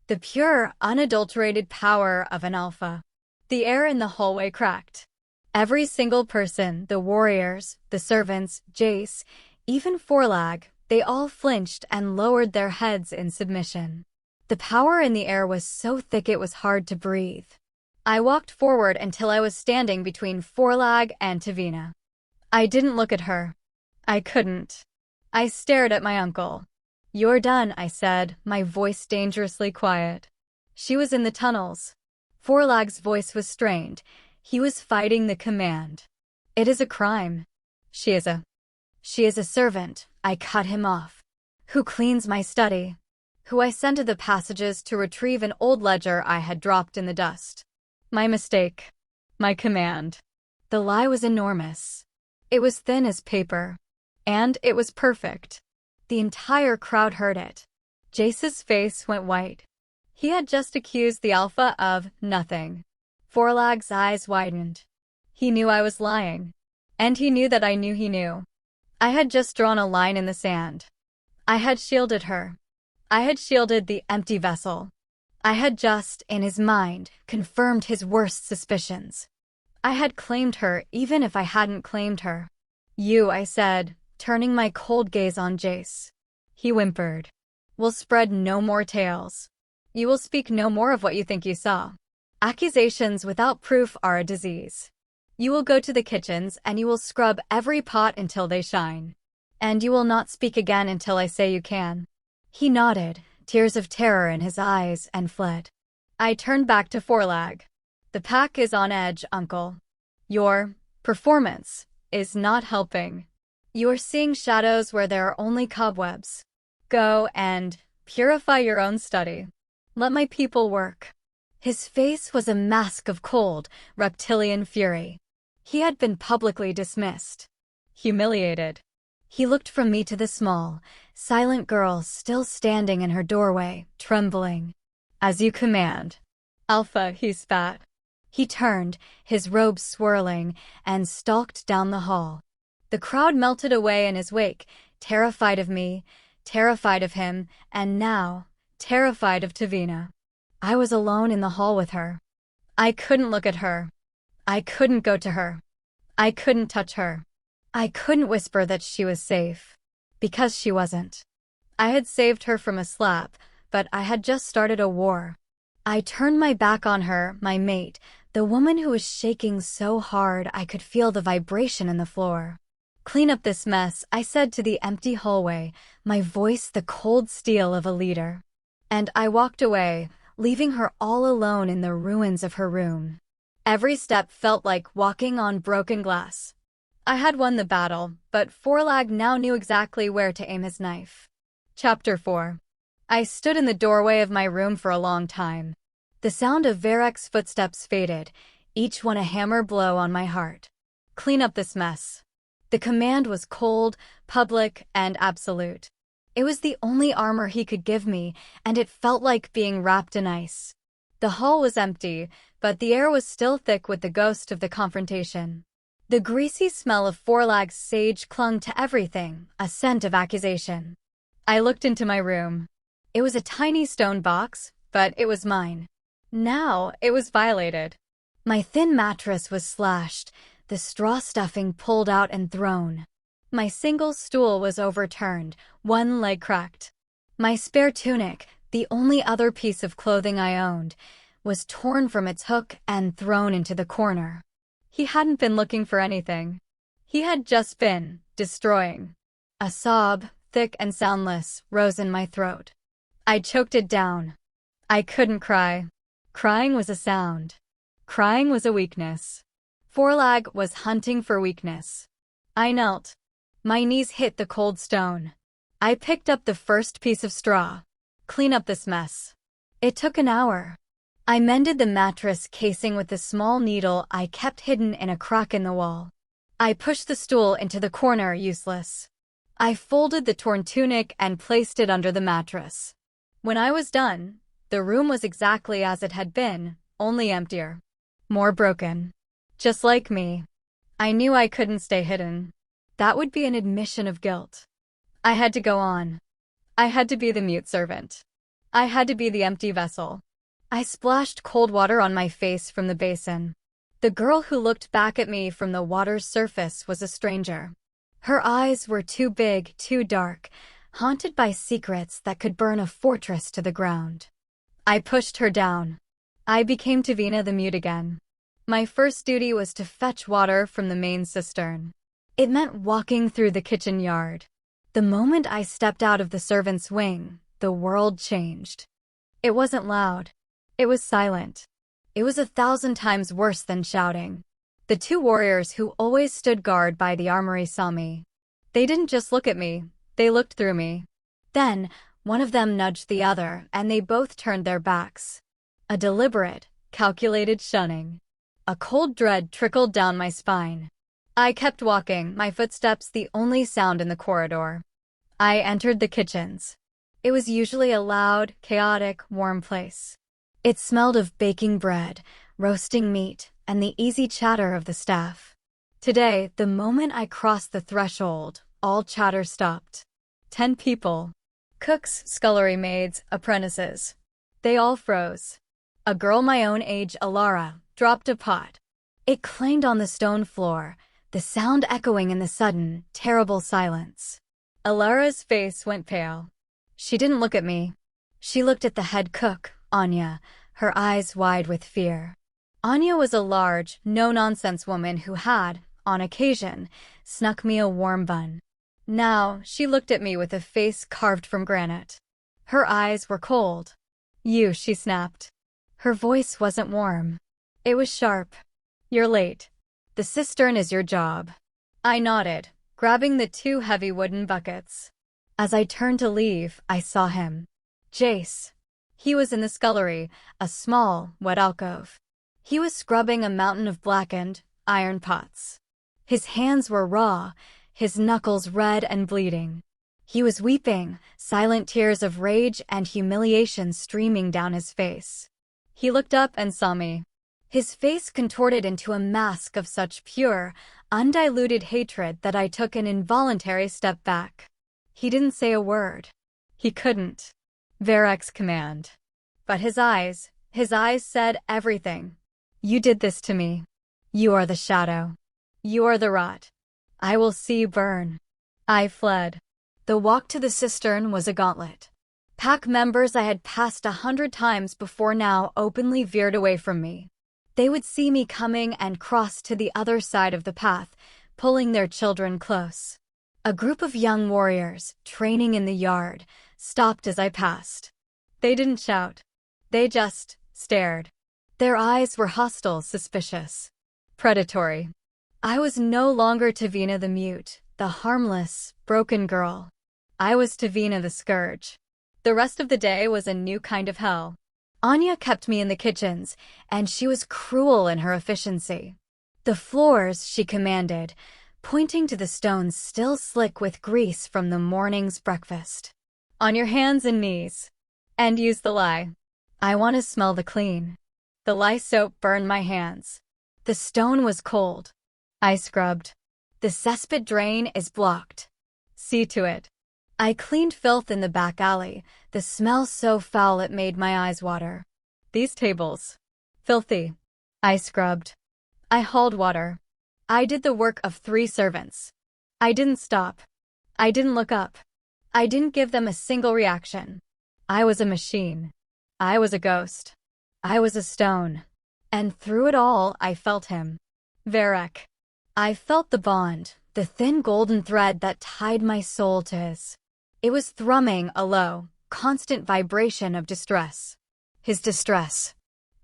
The pure, unadulterated power of an alpha. The air in the hallway cracked. Every single person, the warriors, the servants, Jace, even Forlag, they all flinched and lowered their heads in submission. The power in the air was so thick it was hard to breathe. I walked forward until I was standing between Forlag and Tavina. I didn't look at her. I couldn't. I stared at my uncle. You're done, I said, my voice dangerously quiet. She was in the tunnels. Forlag's voice was strained. He was fighting the command. It is a crime. She is a servant, I cut him off. Who cleans my study. Who I sent to the passages to retrieve an old ledger I had dropped in the dust. My mistake. My command. The lie was enormous. It was thin as paper. And it was perfect. The entire crowd heard it. Jace's face went white. He had just accused the Alpha of nothing. Forlag's eyes widened. He knew I was lying. And he knew that I knew he knew. I had just drawn a line in the sand. I had shielded her. I had shielded the empty vessel. I had just, in his mind, confirmed his worst suspicions. I had claimed her even if I hadn't claimed her. You, I said, turning my cold gaze on Jace. He whimpered. Will spread no more tales. You will speak no more of what you think you saw. Accusations without proof are a disease. You will go to the kitchens and you will scrub every pot until they shine. And you will not speak again until I say you can. He nodded, tears of terror in his eyes, and fled. I turned back to Forlag. The pack is on edge, Uncle. Your performance is not helping. You are seeing shadows where there are only cobwebs. Go and purify your own study. Let my people work. His face was a mask of cold, reptilian fury. He had been publicly dismissed. Humiliated. He looked from me to the small, silent girl still standing in her doorway, trembling. As you command. Alpha, he spat. He turned, his robes swirling, and stalked down the hall. The crowd melted away in his wake, terrified of me, terrified of him, and now, terrified of Tavina. I was alone in the hall with her. I couldn't look at her. I couldn't go to her. I couldn't touch her. I couldn't whisper that she was safe. Because she wasn't. I had saved her from a slap, but I had just started a war. I turned my back on her, my mate, the The woman who was shaking so hard I could feel the vibration in the floor. "Clean up this mess," I said to the empty hallway, my voice the cold steel of a leader. And I walked away, leaving her all alone in the ruins of her room. Every step felt like walking on broken glass. I had won the battle, but Forlag now knew exactly where to aim his knife. Chapter 4. I stood in the doorway of my room for a long time. The sound of Varek's footsteps faded, each one a hammer blow on my heart. "Clean up this mess." The command was cold, public, and absolute. It was the only armor he could give me, and it felt like being wrapped in ice. The hall was empty, but the air was still thick with the ghost of the confrontation. The greasy smell of Forlag's sage clung to everything, a scent of accusation. I looked into my room. It was a tiny stone box, but it was mine. Now it was violated. My thin mattress was slashed, the straw stuffing pulled out and thrown. My single stool was overturned, one leg cracked. My spare tunic, the only other piece of clothing I owned, was torn from its hook and thrown into the corner. He hadn't been looking for anything. He had just been destroying. A sob, thick and soundless, rose in my throat. I choked it down. I couldn't cry. Crying was a sound. Crying was a weakness. Forlag was hunting for weakness. I knelt. My knees hit the cold stone. I picked up the first piece of straw. "Clean up this mess." It took an hour. I mended the mattress casing with the small needle I kept hidden in a crack in the wall. I pushed the stool into the corner, useless. I folded the torn tunic and placed it under the mattress. When I was done, the room was exactly as it had been, only emptier. More broken. Just like me. I knew I couldn't stay hidden. That would be an admission of guilt. I had to go on. I had to be the mute servant. I had to be the empty vessel. I splashed cold water on my face from the basin. The girl who looked back at me from the water's surface was a stranger. Her eyes were too big, too dark, haunted by secrets that could burn a fortress to the ground. I pushed her down. I became Tavina the mute again. My first duty was to fetch water from the main cistern. It meant walking through the kitchen yard. The moment I stepped out of the servant's wing, the world changed. It wasn't loud. It was silent. It was 1,000 times worse than shouting. The two warriors who always stood guard by the armory saw me. They didn't just look at me, they looked through me. Then, one of them nudged the other, and they both turned their backs. A deliberate, calculated shunning. A cold dread trickled down my spine. I kept walking, my footsteps the only sound in the corridor. I entered the kitchens. It was usually a loud, chaotic, warm place. It smelled of baking bread, roasting meat, and the easy chatter of the staff. Today, the moment I crossed the threshold, all chatter stopped. 10 people. Cooks, scullery maids, apprentices. They all froze. A girl my own age, Alara, dropped a pot. It clanged on the stone floor, the sound echoing in the sudden, terrible silence. Alara's face went pale. She didn't look at me. She looked at the head cook, Anya, her eyes wide with fear. Anya was a large, no-nonsense woman who had, on occasion, snuck me a warm bun. Now, she looked at me with a face carved from granite. Her eyes were cold. "You," she snapped. Her voice wasn't warm. It was sharp. "You're late. The cistern is your job." I nodded, grabbing the 2 heavy wooden buckets. As I turned to leave, I saw him. Jace. He was in the scullery, a small, wet alcove. He was scrubbing a mountain of blackened, iron pots. His hands were raw, his knuckles red and bleeding. He was weeping, silent tears of rage and humiliation streaming down his face. He looked up and saw me. His face contorted into a mask of such pure, undiluted hatred that I took an involuntary step back. He didn't say a word. He couldn't. Varek's command. But his eyes said everything. "You did this to me. You are the shadow. You are the rot. I will see you burn." I fled. The walk to the cistern was a gauntlet. Pack members I had passed 100 times before now openly veered away from me. They would see me coming and cross to the other side of the path, pulling their children close. A group of young warriors, training in the yard, stopped as I passed. They didn't shout. They just stared. Their eyes were hostile, suspicious, predatory. I was no longer Tavina the mute, the harmless, broken girl. I was Tavina the scourge. The rest of the day was a new kind of hell. Anya kept me in the kitchens, and she was cruel in her efficiency. The floors, she commanded, pointing to the stones still slick with grease from the morning's breakfast. On your hands and knees. And use the lye. I want to smell the clean. The lye soap burned my hands. The stone was cold. I scrubbed. The cesspit drain is blocked. See to it. I cleaned filth in the back alley, the smell so foul it made my eyes water. These tables. Filthy. I scrubbed. I hauled water. I did the work of 3 servants. I didn't stop. I didn't look up. I didn't give them a single reaction. I was a machine. I was a ghost. I was a stone. And through it all, I felt him. Varek. I felt the bond, the thin golden thread that tied my soul to his. It was thrumming a low, constant vibration of distress. His distress.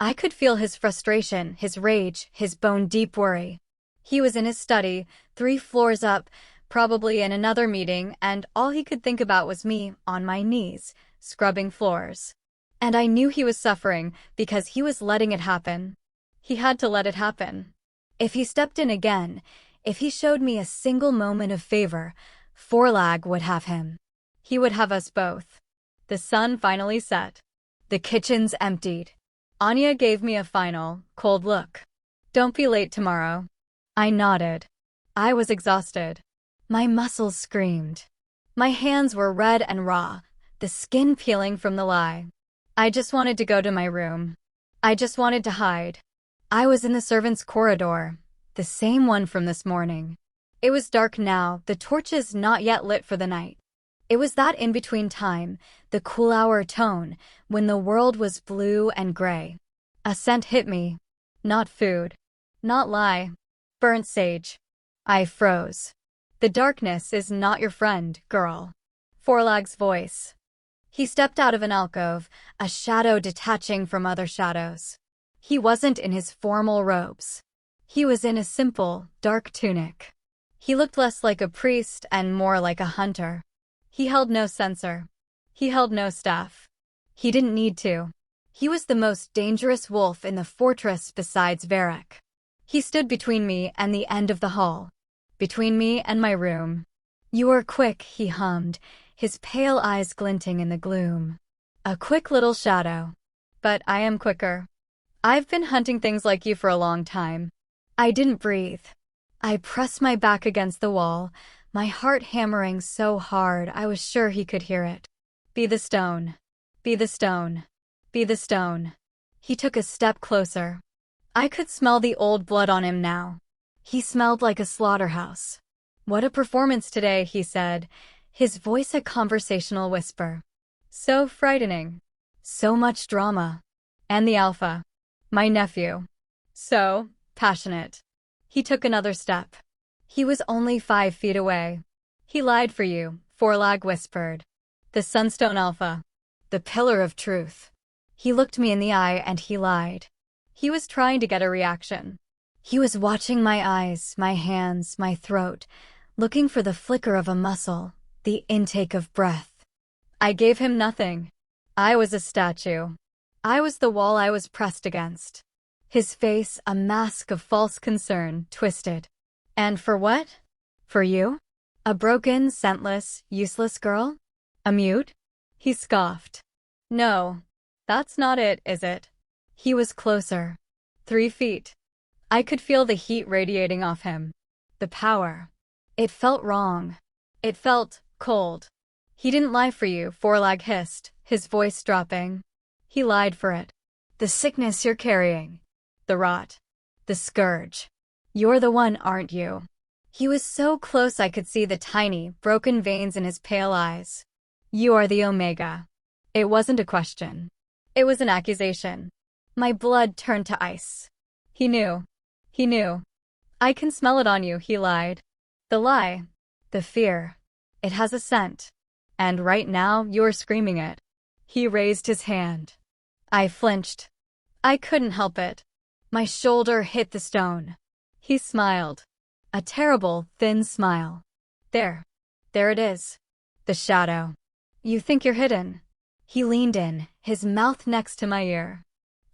I could feel his frustration, his rage, his bone-deep worry. He was in his study, 3 floors up, probably in another meeting, and all he could think about was me, on my knees, scrubbing floors. And I knew he was suffering because he was letting it happen. He had to let it happen. If he stepped in again, if he showed me a single moment of favor, Forlag would have him. He would have us both. The sun finally set. The kitchens emptied. Anya gave me a final, cold look. Don't be late tomorrow. I nodded. I was exhausted. My muscles screamed. My hands were red and raw, the skin peeling from the lye. I just wanted to go to my room. I just wanted to hide. I was in the servants' corridor, the same one from this morning. It was dark now, the torches not yet lit for the night. It was that in-between time, the cool-hour tone, when the world was blue and gray. A scent hit me. Not food. Not lye. Burnt sage. I froze. The darkness is not your friend, girl. Forlag's voice. He stepped out of an alcove, a shadow detaching from other shadows. He wasn't in his formal robes. He was in a simple, dark tunic. He looked less like a priest and more like a hunter. He held no censer. He held no staff. He didn't need to. He was the most dangerous wolf in the fortress besides Varek. He stood between me and the end of the hall. Between me and my room. You are quick, he hummed, his pale eyes glinting in the gloom. A quick little shadow. But I am quicker. I've been hunting things like you for a long time. I didn't breathe. I pressed my back against the wall, my heart hammering so hard I was sure he could hear it. Be the stone. Be the stone. Be the stone. He took a step closer. I could smell the old blood on him now. He smelled like a slaughterhouse. What a performance today, he said, his voice a conversational whisper. So frightening. So much drama. And the alpha. My nephew. So passionate. He took another step. He was only 5 feet away. He lied for you, Forlag whispered. The Sunstone Alpha. The pillar of truth. He looked me in the eye and he lied. He was trying to get a reaction. He was watching my eyes, my hands, my throat, looking for the flicker of a muscle, the intake of breath. I gave him nothing. I was a statue. I was the wall I was pressed against. His face, a mask of false concern, twisted. And for what? For you? A broken, scentless, useless girl? A mute? He scoffed. No, that's not it, is it? He was closer. 3 feet. I could feel the heat radiating off him. The power. It felt wrong. It felt cold. He didn't lie for you, Forlag hissed, his voice dropping. He lied for it. The sickness you're carrying. The rot. The scourge. You're the one, aren't you? He was so close I could see the tiny, broken veins in his pale eyes. You are the Omega. It wasn't a question. It was an accusation. My blood turned to ice. He knew. He knew. I can smell it on you, he lied. The lie. The fear. It has a scent. And right now, you're screaming it. He raised his hand. I flinched. I couldn't help it. My shoulder hit the stone. He smiled. A terrible, thin smile. There. There it is. The shadow. You think you're hidden. He leaned in, his mouth next to my ear.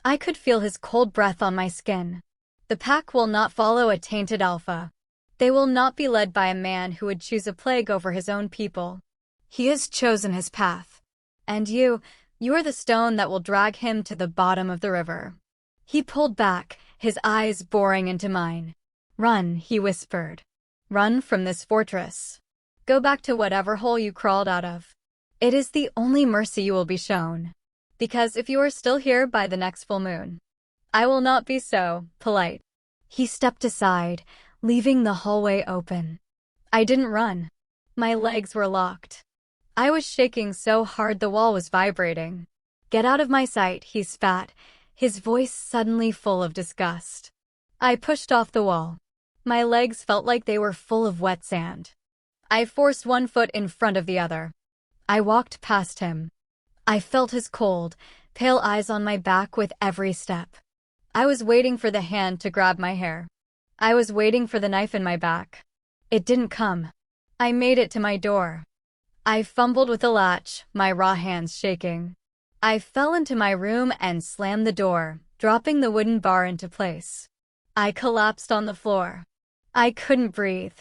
I could feel his cold breath on my skin. The pack will not follow a tainted alpha. They will not be led by a man who would choose a plague over his own people. He has chosen his path. And you are the stone that will drag him to the bottom of the river. He pulled back, his eyes boring into mine. Run, he whispered. Run from this fortress. Go back to whatever hole you crawled out of. It is the only mercy you will be shown. Because if you are still here by the next full moon, I will not be so polite. He stepped aside, leaving the hallway open. I didn't run. My legs were locked. I was shaking so hard the wall was vibrating. Get out of my sight, he spat, his voice suddenly full of disgust. I pushed off the wall. My legs felt like they were full of wet sand. I forced one foot in front of the other. I walked past him. I felt his cold, pale eyes on my back with every step. I was waiting for the hand to grab my hair. I was waiting for the knife in my back. It didn't come. I made it to my door. I fumbled with the latch, my raw hands shaking. I fell into my room and slammed the door, dropping the wooden bar into place. I collapsed on the floor. I couldn't breathe.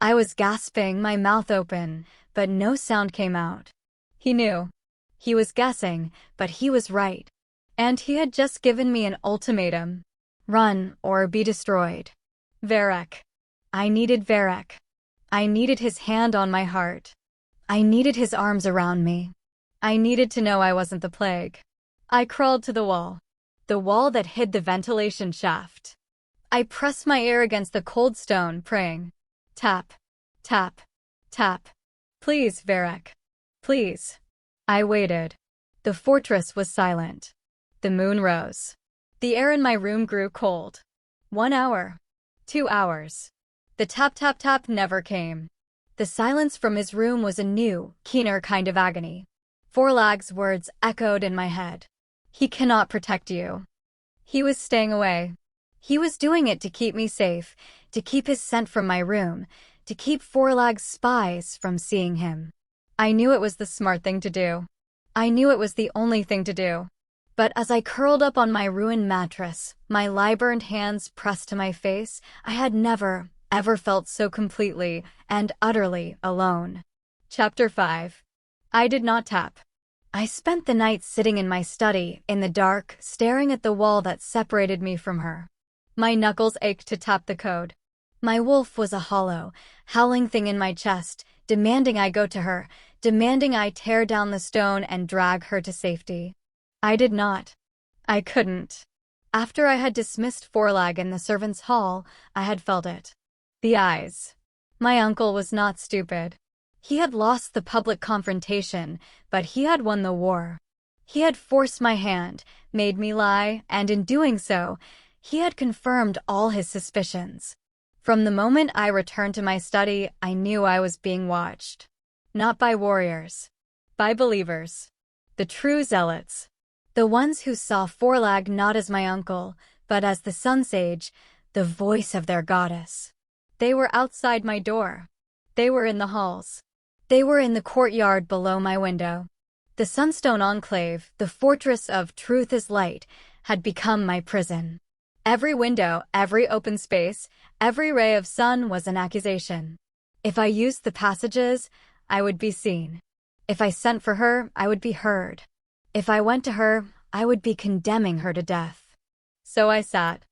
I was gasping, my mouth open, but no sound came out. He knew. He was guessing, but he was right. And he had just given me an ultimatum. Run or be destroyed. Varek. I needed Varek. I needed his hand on my heart. I needed his arms around me. I needed to know I wasn't the plague. I crawled to the wall that hid the ventilation shaft. I pressed my ear against the cold stone, praying. Tap, tap, tap. Please, Varek. Please. I waited. The fortress was silent. The moon rose. The air in my room grew cold. 1 hour. 2 hours. The tap tap tap never came. The silence from his room was a new, keener kind of agony. Forlag's words echoed in my head. He cannot protect you. He was staying away. He was doing it to keep me safe, to keep his scent from my room, to keep Forlag's spies from seeing him. I knew it was the smart thing to do. I knew it was the only thing to do. But as I curled up on my ruined mattress, my lie-burned hands pressed to my face, I had never, ever felt so completely and utterly alone. Chapter 5. I did not tap. I spent the night sitting in my study, in the dark, staring at the wall that separated me from her. My knuckles ached to tap the code. My wolf was a hollow, howling thing in my chest, demanding I go to her, demanding I tear down the stone and drag her to safety. I did not. I couldn't. After I had dismissed Forlag in the servants' hall, I had felt it. The eyes. My uncle was not stupid. He had lost the public confrontation, but he had won the war. He had forced my hand, made me lie, and in doing so, he had confirmed all his suspicions. From the moment I returned to my study, I knew I was being watched. Not by warriors. By believers. The true zealots. The ones who saw Forlag not as my uncle, but as the sun sage, the voice of their goddess. They were outside my door. They were in the halls. They were in the courtyard below my window. The Sunstone Enclave, the fortress of truth is light, had become my prison. Every window, every open space, every ray of sun was an accusation. If I used the passages, I would be seen. If I sent for her, I would be heard. If I went to her, I would be condemning her to death. So I sat.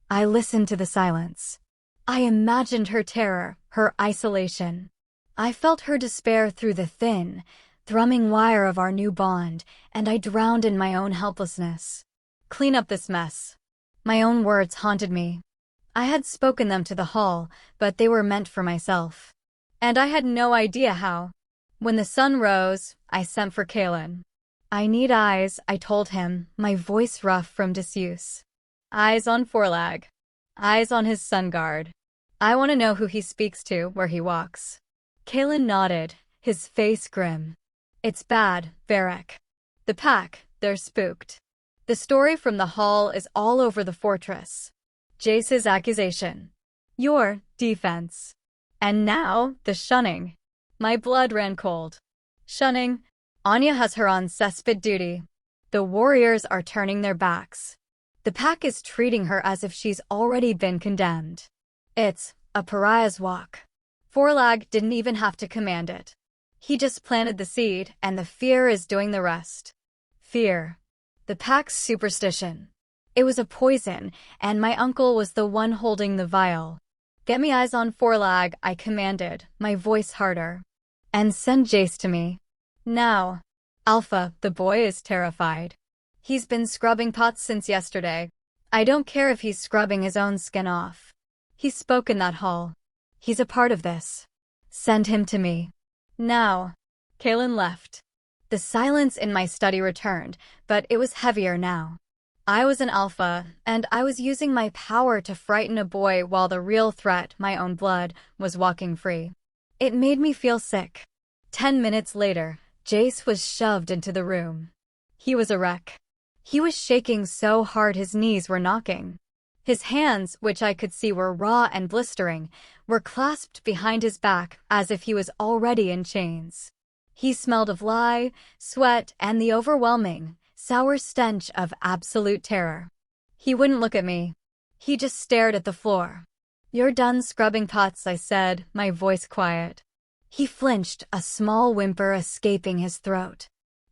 I listened to the silence. I imagined her terror, her isolation. I felt her despair through the thin, thrumming wire of our new bond, and I drowned in my own helplessness. Clean up this mess. My own words haunted me. I had spoken them to the hall, but they were meant for myself. And I had no idea how. When the sun rose, I sent for Kalen. I need eyes, I told him, my voice rough from disuse. Eyes on Forelag. Eyes on his sun guard. I want to know who he speaks to where he walks. Kalen nodded, his face grim. It's bad, Varek. The pack, they're spooked. The story from the hall is all over the fortress. Jace's accusation. Your defense. And now, the shunning. My blood ran cold. Shunning. Anya has her on cesspit duty. The warriors are turning their backs. The pack is treating her as if she's already been condemned. It's a pariah's walk. Forelag didn't even have to command it. He just planted the seed, and the fear is doing the rest. Fear. The pack's superstition. It was a poison, and my uncle was the one holding the vial. Get me eyes on Forelag, I commanded, my voice harder. And send Jace to me. Now. Alpha, the boy is terrified. He's been scrubbing pots since yesterday. I don't care if he's scrubbing his own skin off. He spoke in that hall. He's a part of this. Send him to me. Now. Kalen left. The silence in my study returned, but it was heavier now. I was an alpha, and I was using my power to frighten a boy while the real threat, my own blood, was walking free. It made me feel sick. 10 minutes later, Jace was shoved into the room. He was a wreck. He was shaking so hard his knees were knocking. His hands, which I could see were raw and blistering, were clasped behind his back as if he was already in chains. He smelled of lye, sweat, and the overwhelming, sour stench of absolute terror. He wouldn't look at me. He just stared at the floor. You're done scrubbing pots, I said, my voice quiet. He flinched, a small whimper escaping his throat.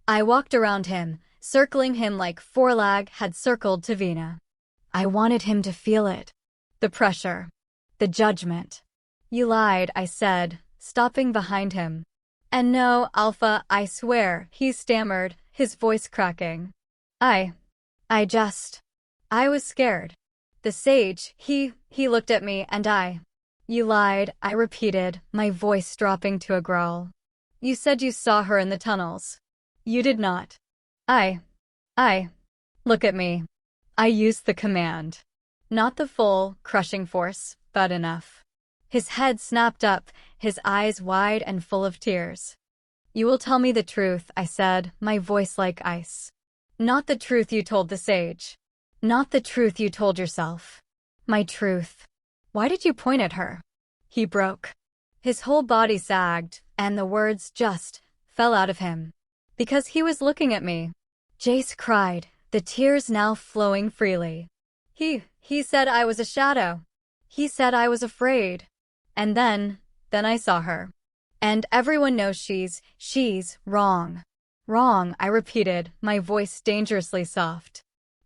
I walked around him, circling him like Forelag had circled Tavina. I wanted him to feel it. The pressure. The judgment. You lied, I said, stopping behind him. And no, Alpha, I swear, he stammered, his voice cracking. I was scared. The sage, he looked at me and You lied, I repeated, my voice dropping to a growl. You said you saw her in the tunnels. You did not. Look at me. I used the command. Not the full, crushing force, but enough. His head snapped up, his eyes wide and full of tears. You will tell me the truth, I said, my voice like ice. Not the truth you told the sage. Not the truth you told yourself. My truth. Why did you point at her? He broke. His whole body sagged, and the words just fell out of him. Because he was looking at me. Jace cried, the tears now flowing freely. He said I was a shadow. He said I was afraid. And then I saw her. And everyone knows she's wrong. Wrong, I repeated, my voice dangerously soft.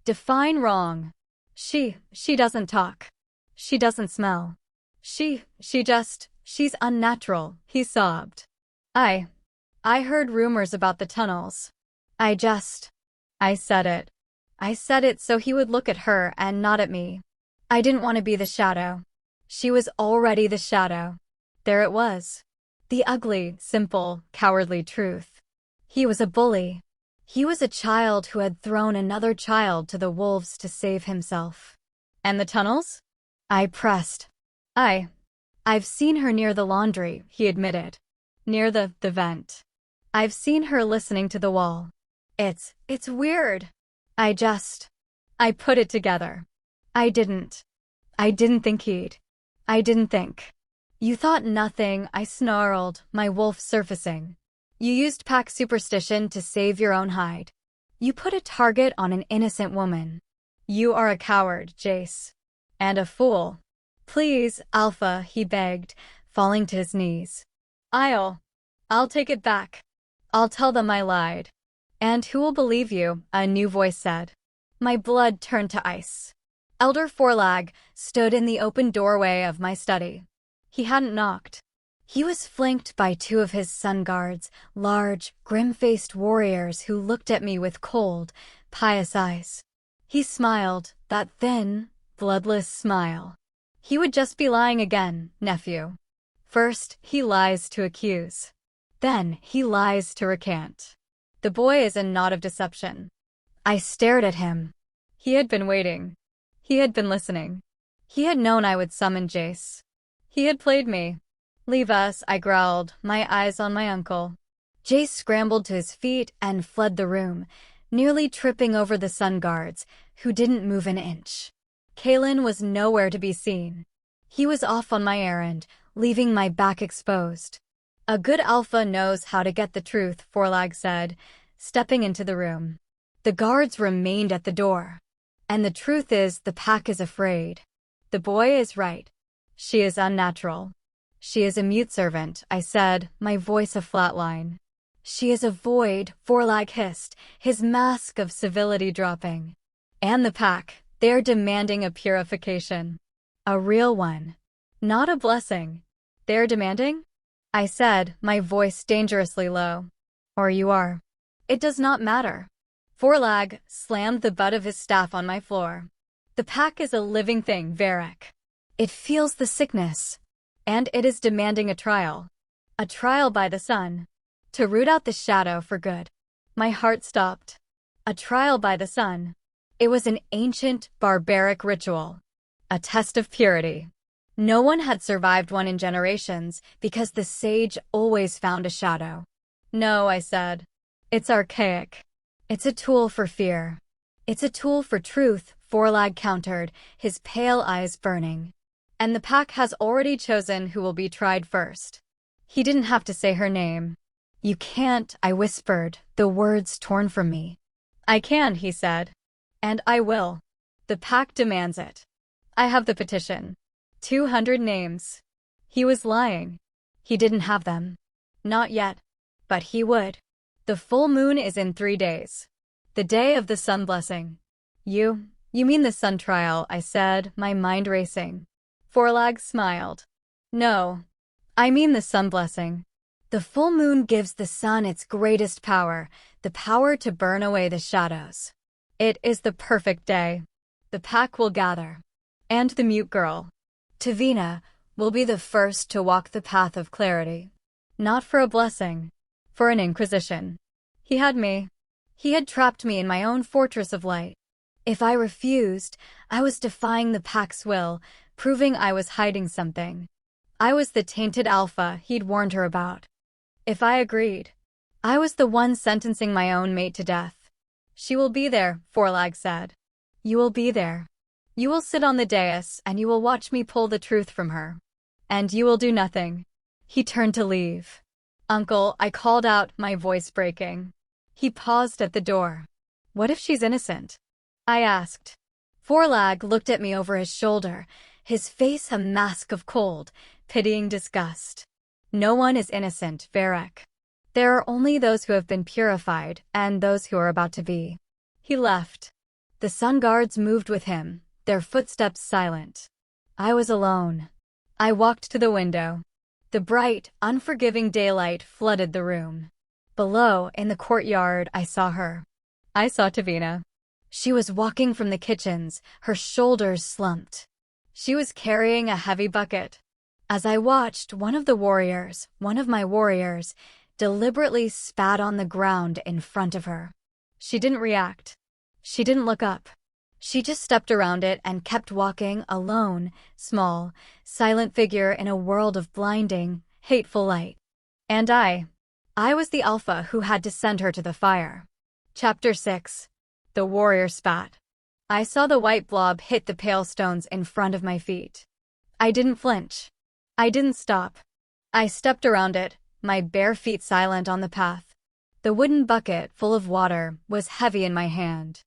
Define wrong. She doesn't talk. She doesn't smell. She's unnatural, he sobbed. I heard rumors about the tunnels. I said it. I said it so he would look at her and not at me. I didn't want to be the shadow. She was already the shadow. There it was. The ugly, simple, cowardly truth. He was a bully. He was a child who had thrown another child to the wolves to save himself. And the tunnels? I pressed. I've seen her near the laundry, he admitted. Near the vent. I've seen her listening to the wall. It's weird. I put it together. I didn't think. I didn't think. You thought nothing, I snarled, my wolf surfacing. You used pack superstition to save your own hide. You put a target on an innocent woman. You are a coward, Jace. And a fool. Please, Alpha, he begged, falling to his knees. I'll take it back. I'll tell them I lied. And who will believe you, a new voice said. My blood turned to ice. Elder Forelag stood in the open doorway of my study. He hadn't knocked. He was flanked by two of his sun guards, large, grim-faced warriors who looked at me with cold, pious eyes. He smiled, that thin, bloodless smile. He would just be lying again, nephew. First, he lies to accuse. Then, he lies to recant. The boy is a knot of deception. I stared at him. He had been waiting. He had been listening. He had known I would summon Jace. He had played me. "Leave us," I growled, my eyes on my uncle. Jace scrambled to his feet and fled the room, nearly tripping over the sun guards, who didn't move an inch. Kalen was nowhere to be seen. He was off on my errand, leaving my back exposed. "A good alpha knows how to get the truth," Forlag said, stepping into the room. The guards remained at the door. "And the truth is, the pack is afraid. The boy is right. She is unnatural. She is a mute servant," I said, my voice a flat line. "She is a void," Forlag hissed, his mask of civility dropping. "And the pack, they're demanding a purification. A real one. Not a blessing. They're demanding?" I said, my voice dangerously low. "Or you are. It does not matter." Forlag slammed the butt of his staff on my floor. "The pack is a living thing, Varek. It feels the sickness. And it is demanding a trial. A trial by the sun. To root out the shadow for good." My heart stopped. A trial by the sun. It was an ancient, barbaric ritual. A test of purity. No one had survived one in generations because the sage always found a shadow. "No," I said. "It's archaic. It's a tool for fear. It's a tool for truth," Forlag countered, his pale eyes burning. "And the pack has already chosen who will be tried first." He didn't have to say her name. "You can't," I whispered, the words torn from me. "I can," he said. "And I will. The pack demands it. I have the petition. 200 names." He was lying. He didn't have them. Not yet. But he would. "The full moon is in 3 days. The day of the sun blessing." You mean the sun trial," I said, my mind racing. Forlag smiled. "No. I mean the sun blessing. The full moon gives the sun its greatest power, the power to burn away the shadows. It is the perfect day. The pack will gather. And the mute girl, Tavina, will be the first to walk the path of clarity. Not for a blessing. For an inquisition." He had me. He had trapped me in my own fortress of light. If I refused, I was defying the pack's will, proving I was hiding something. I was the tainted alpha he'd warned her about. If I agreed, I was the one sentencing my own mate to death. "She will be there," Forlag said. "You will be there. You will sit on the dais and you will watch me pull the truth from her. And you will do nothing." He turned to leave. "Uncle," I called out, my voice breaking. He paused at the door. "What if she's innocent?" I asked. Forlag looked at me over his shoulder, his face a mask of cold, pitying disgust. "No one is innocent, Varek. There are only those who have been purified and those who are about to be." He left. The sun guards moved with him, their footsteps silent. I was alone. I walked to the window. The bright, unforgiving daylight flooded the room. Below, in the courtyard, I saw her. I saw Tavina. She was walking from the kitchens, her shoulders slumped. She was carrying a heavy bucket. As I watched, one of my warriors, deliberately spat on the ground in front of her. She didn't react. She didn't look up. She just stepped around it and kept walking, alone, small, silent figure in a world of blinding, hateful light. And I was the alpha who had to send her to the fire. Chapter 6. The warrior spat. I saw the white blob hit the pale stones in front of my feet. I didn't flinch. I didn't stop. I stepped around it, my bare feet silent on the path. The wooden bucket, full of water, was heavy in my hand.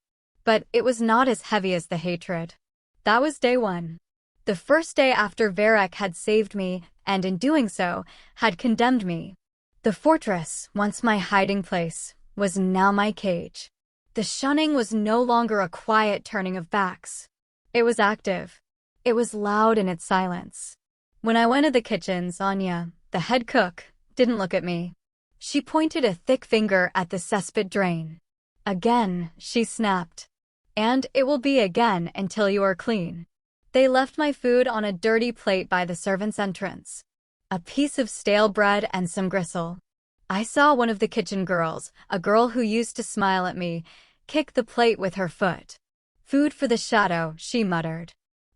But it was not as heavy as the hatred. That was day 1. The first day after Varek had saved me, and in doing so, had condemned me. The fortress, once my hiding place, was now my cage. The shunning was no longer a quiet turning of backs. It was active. It was loud in its silence. When I went to the kitchens, Anya, the head cook, didn't look at me. She pointed a thick finger at the cesspit drain. "Again," she snapped. "And it will be again until you are clean." They left my food on a dirty plate by the servant's entrance. A piece of stale bread and some gristle. I saw one of the kitchen girls, a girl who used to smile at me, kick the plate with her foot. Food for the shadow, she muttered.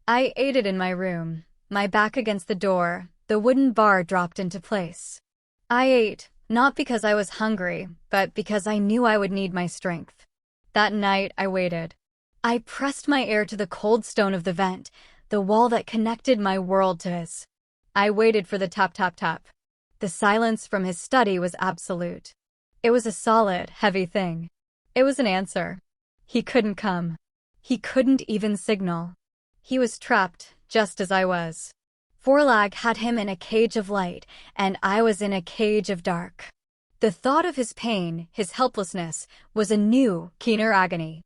I ate it in my room, my back against the door, the wooden bar dropped into place. I ate, not because I was hungry, but because I knew I would need my strength. That night, I waited. I pressed my ear to the cold stone of the vent, the wall that connected my world to his. I waited for the tap tap tap. The silence from his study was absolute. It was a solid, heavy thing. It was an answer. He couldn't come. He couldn't even signal. He was trapped, just as I was. Forlag had him in a cage of light, and I was in a cage of dark. The thought of his pain, his helplessness, was a new, keener agony.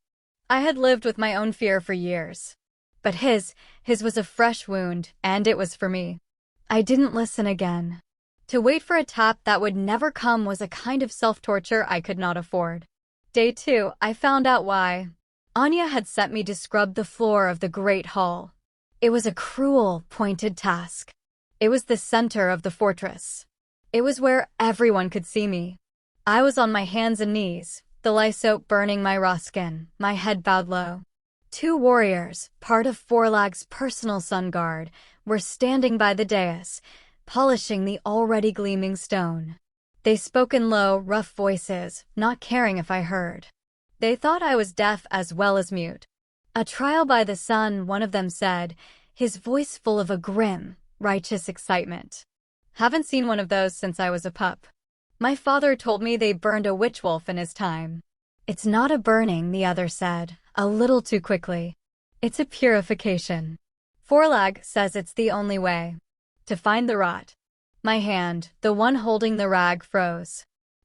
I had lived with my own fear for years. But his was a fresh wound, and it was for me. I didn't listen again. To wait for a tap that would never come was a kind of self-torture I could not afford. Day 2, I found out why. Anya had sent me to scrub the floor of the Great Hall. It was a cruel, pointed task. It was the center of the fortress. It was where everyone could see me. I was on my hands and knees, the lye soap burning my raw skin, my head bowed low. 2 warriors, part of Forlag's personal sun guard, were standing by the dais, polishing the already gleaming stone. They spoke in low, rough voices, not caring if I heard. They thought I was deaf as well as mute. A trial by the sun, one of them said, his voice full of a grim, righteous excitement. Haven't seen one of those since I was a pup. My father told me they burned a witch wolf in his time. It's not a burning, the other said, a little too quickly. It's a purification. Forlag says it's the only way. To find the rot. My hand, the one holding the rag, froze.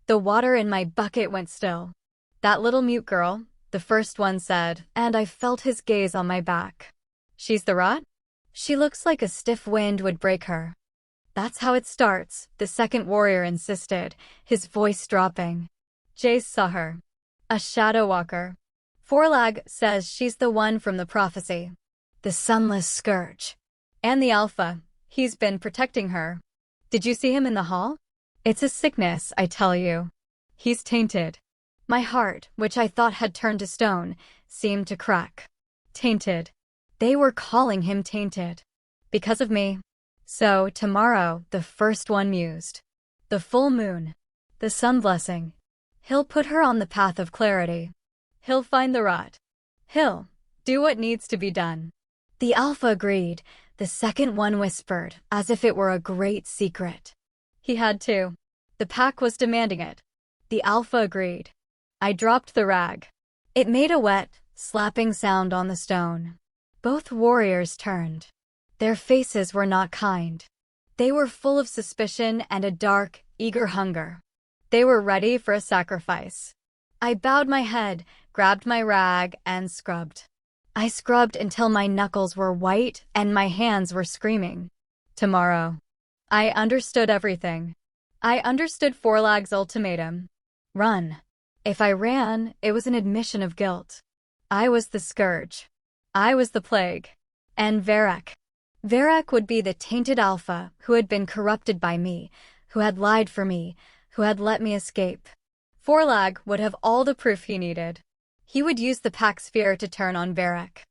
The water in my bucket went still. That little mute girl, the first one said, and I felt his gaze on my back. She's the rot? She looks like a stiff wind would break her. That's how it starts, the second warrior insisted, his voice dropping. Jace saw her. A shadow walker. Forlag says she's the one from the prophecy. The Sunless Scourge. And the Alpha. He's been protecting her. Did you see him in the hall? It's a sickness, I tell you. He's tainted. My heart, which I thought had turned to stone, seemed to crack. Tainted. They were calling him tainted. Because of me. So, tomorrow, the first one mused. The full moon. The sun blessing. He'll put her on the path of clarity. He'll find the rot. He'll do what needs to be done. The Alpha agreed. The second one whispered, as if it were a great secret. He had to. The pack was demanding it. The Alpha agreed. I dropped the rag. It made a wet, slapping sound on the stone. Both warriors turned. Their faces were not kind. They were full of suspicion and a dark, eager hunger. They were ready for a sacrifice. I bowed my head, grabbed my rag, and scrubbed. I scrubbed until my knuckles were white and my hands were screaming. Tomorrow. I understood everything. I understood Forlag's ultimatum. Run. If I ran, it was an admission of guilt. I was the scourge. I was the plague. And Varek. Varek would be the tainted Alpha who had been corrupted by me, who had lied for me, who had let me escape. Forlag would have all the proof he needed. He would use the pack's fear to turn on Varek.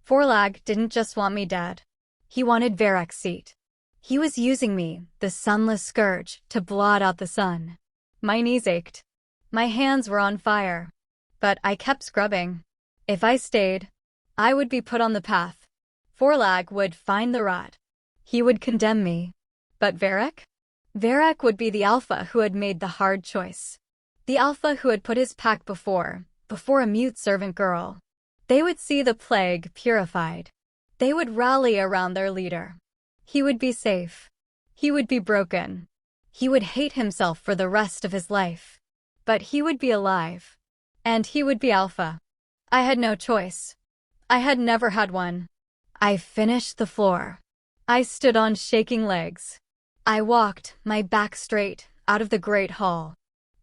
Forlag didn't just want me dead. He wanted Varek's seat. He was using me, the Sunless Scourge, to blot out the sun. My knees ached. My hands were on fire. But I kept scrubbing. If I stayed, I would be put on the path. Forlag would find the rot. He would condemn me. But Varek? Varek would be the Alpha who had made the hard choice. The Alpha who had put his pack before a mute servant girl. They would see the plague purified. They would rally around their leader. He would be safe. He would be broken. He would hate himself for the rest of his life. But he would be alive. And he would be Alpha. I had no choice. I had never had one. I finished the floor. I stood on shaking legs. I walked, my back straight, out of the Great Hall.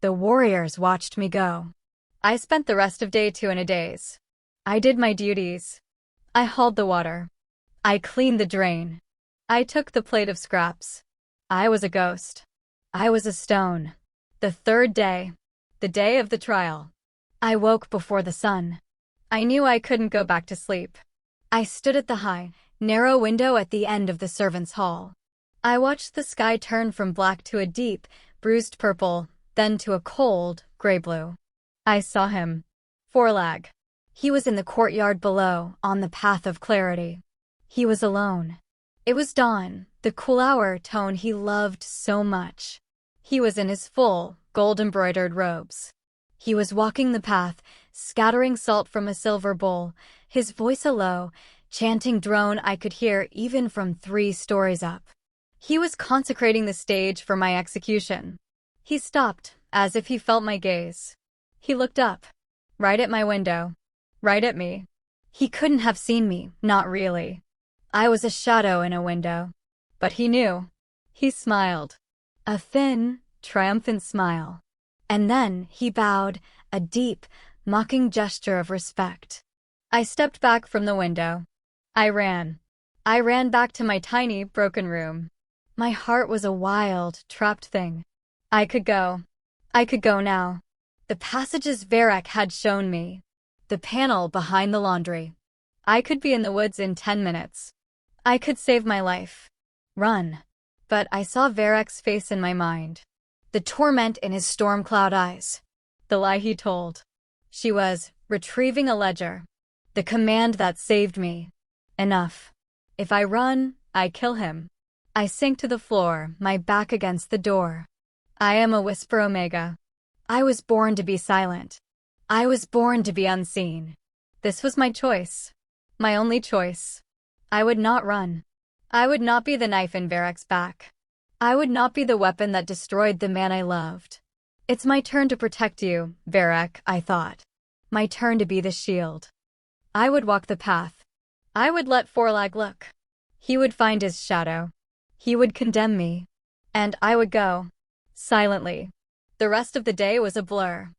The warriors watched me go. I spent the rest of day 2 in a daze. I did my duties. I hauled the water. I cleaned the drain. I took the plate of scraps. I was a ghost. I was a stone. The 3rd day. The day of the trial. I woke before the sun. I knew I couldn't go back to sleep. I stood at the high, narrow window at the end of the servants' hall. I watched the sky turn from black to a deep, bruised purple, then to a cold, gray blue. I saw him. Forlag. He was in the courtyard below, on the path of clarity. He was alone. It was dawn, the cool hour tone he loved so much. He was in his full, gold-embroidered robes. He was walking the path, scattering salt from a silver bowl, his voice a low, chanting drone I could hear even from 3 stories up. He was consecrating the stage for my execution. He stopped, as if he felt my gaze. He looked up. Right at my window. Right at me. He couldn't have seen me, not really. I was a shadow in a window. But he knew. He smiled. A thin, triumphant smile. And then he bowed, a deep, mocking gesture of respect. I stepped back from the window. I ran. I ran back to my tiny, broken room. My heart was a wild, trapped thing. I could go. I could go now. The passages Varek had shown me. The panel behind the laundry. I could be in the woods in 10 minutes. I could save my life. Run. But I saw Varek's face in my mind. The torment in his storm cloud eyes. The lie he told. She was retrieving a ledger. The command that saved me. Enough. If I run, I kill him. I sink to the floor, my back against the door. I am a whisper Omega. I was born to be silent. I was born to be unseen. This was my choice. My only choice. I would not run. I would not be the knife in Varek's back. I would not be the weapon that destroyed the man I loved. It's my turn to protect you, Varek, I thought. My turn to be the shield. I would walk the path. I would let Forlag look. He would find his shadow. He would condemn me. And I would go. Silently. The rest of the day was a blur.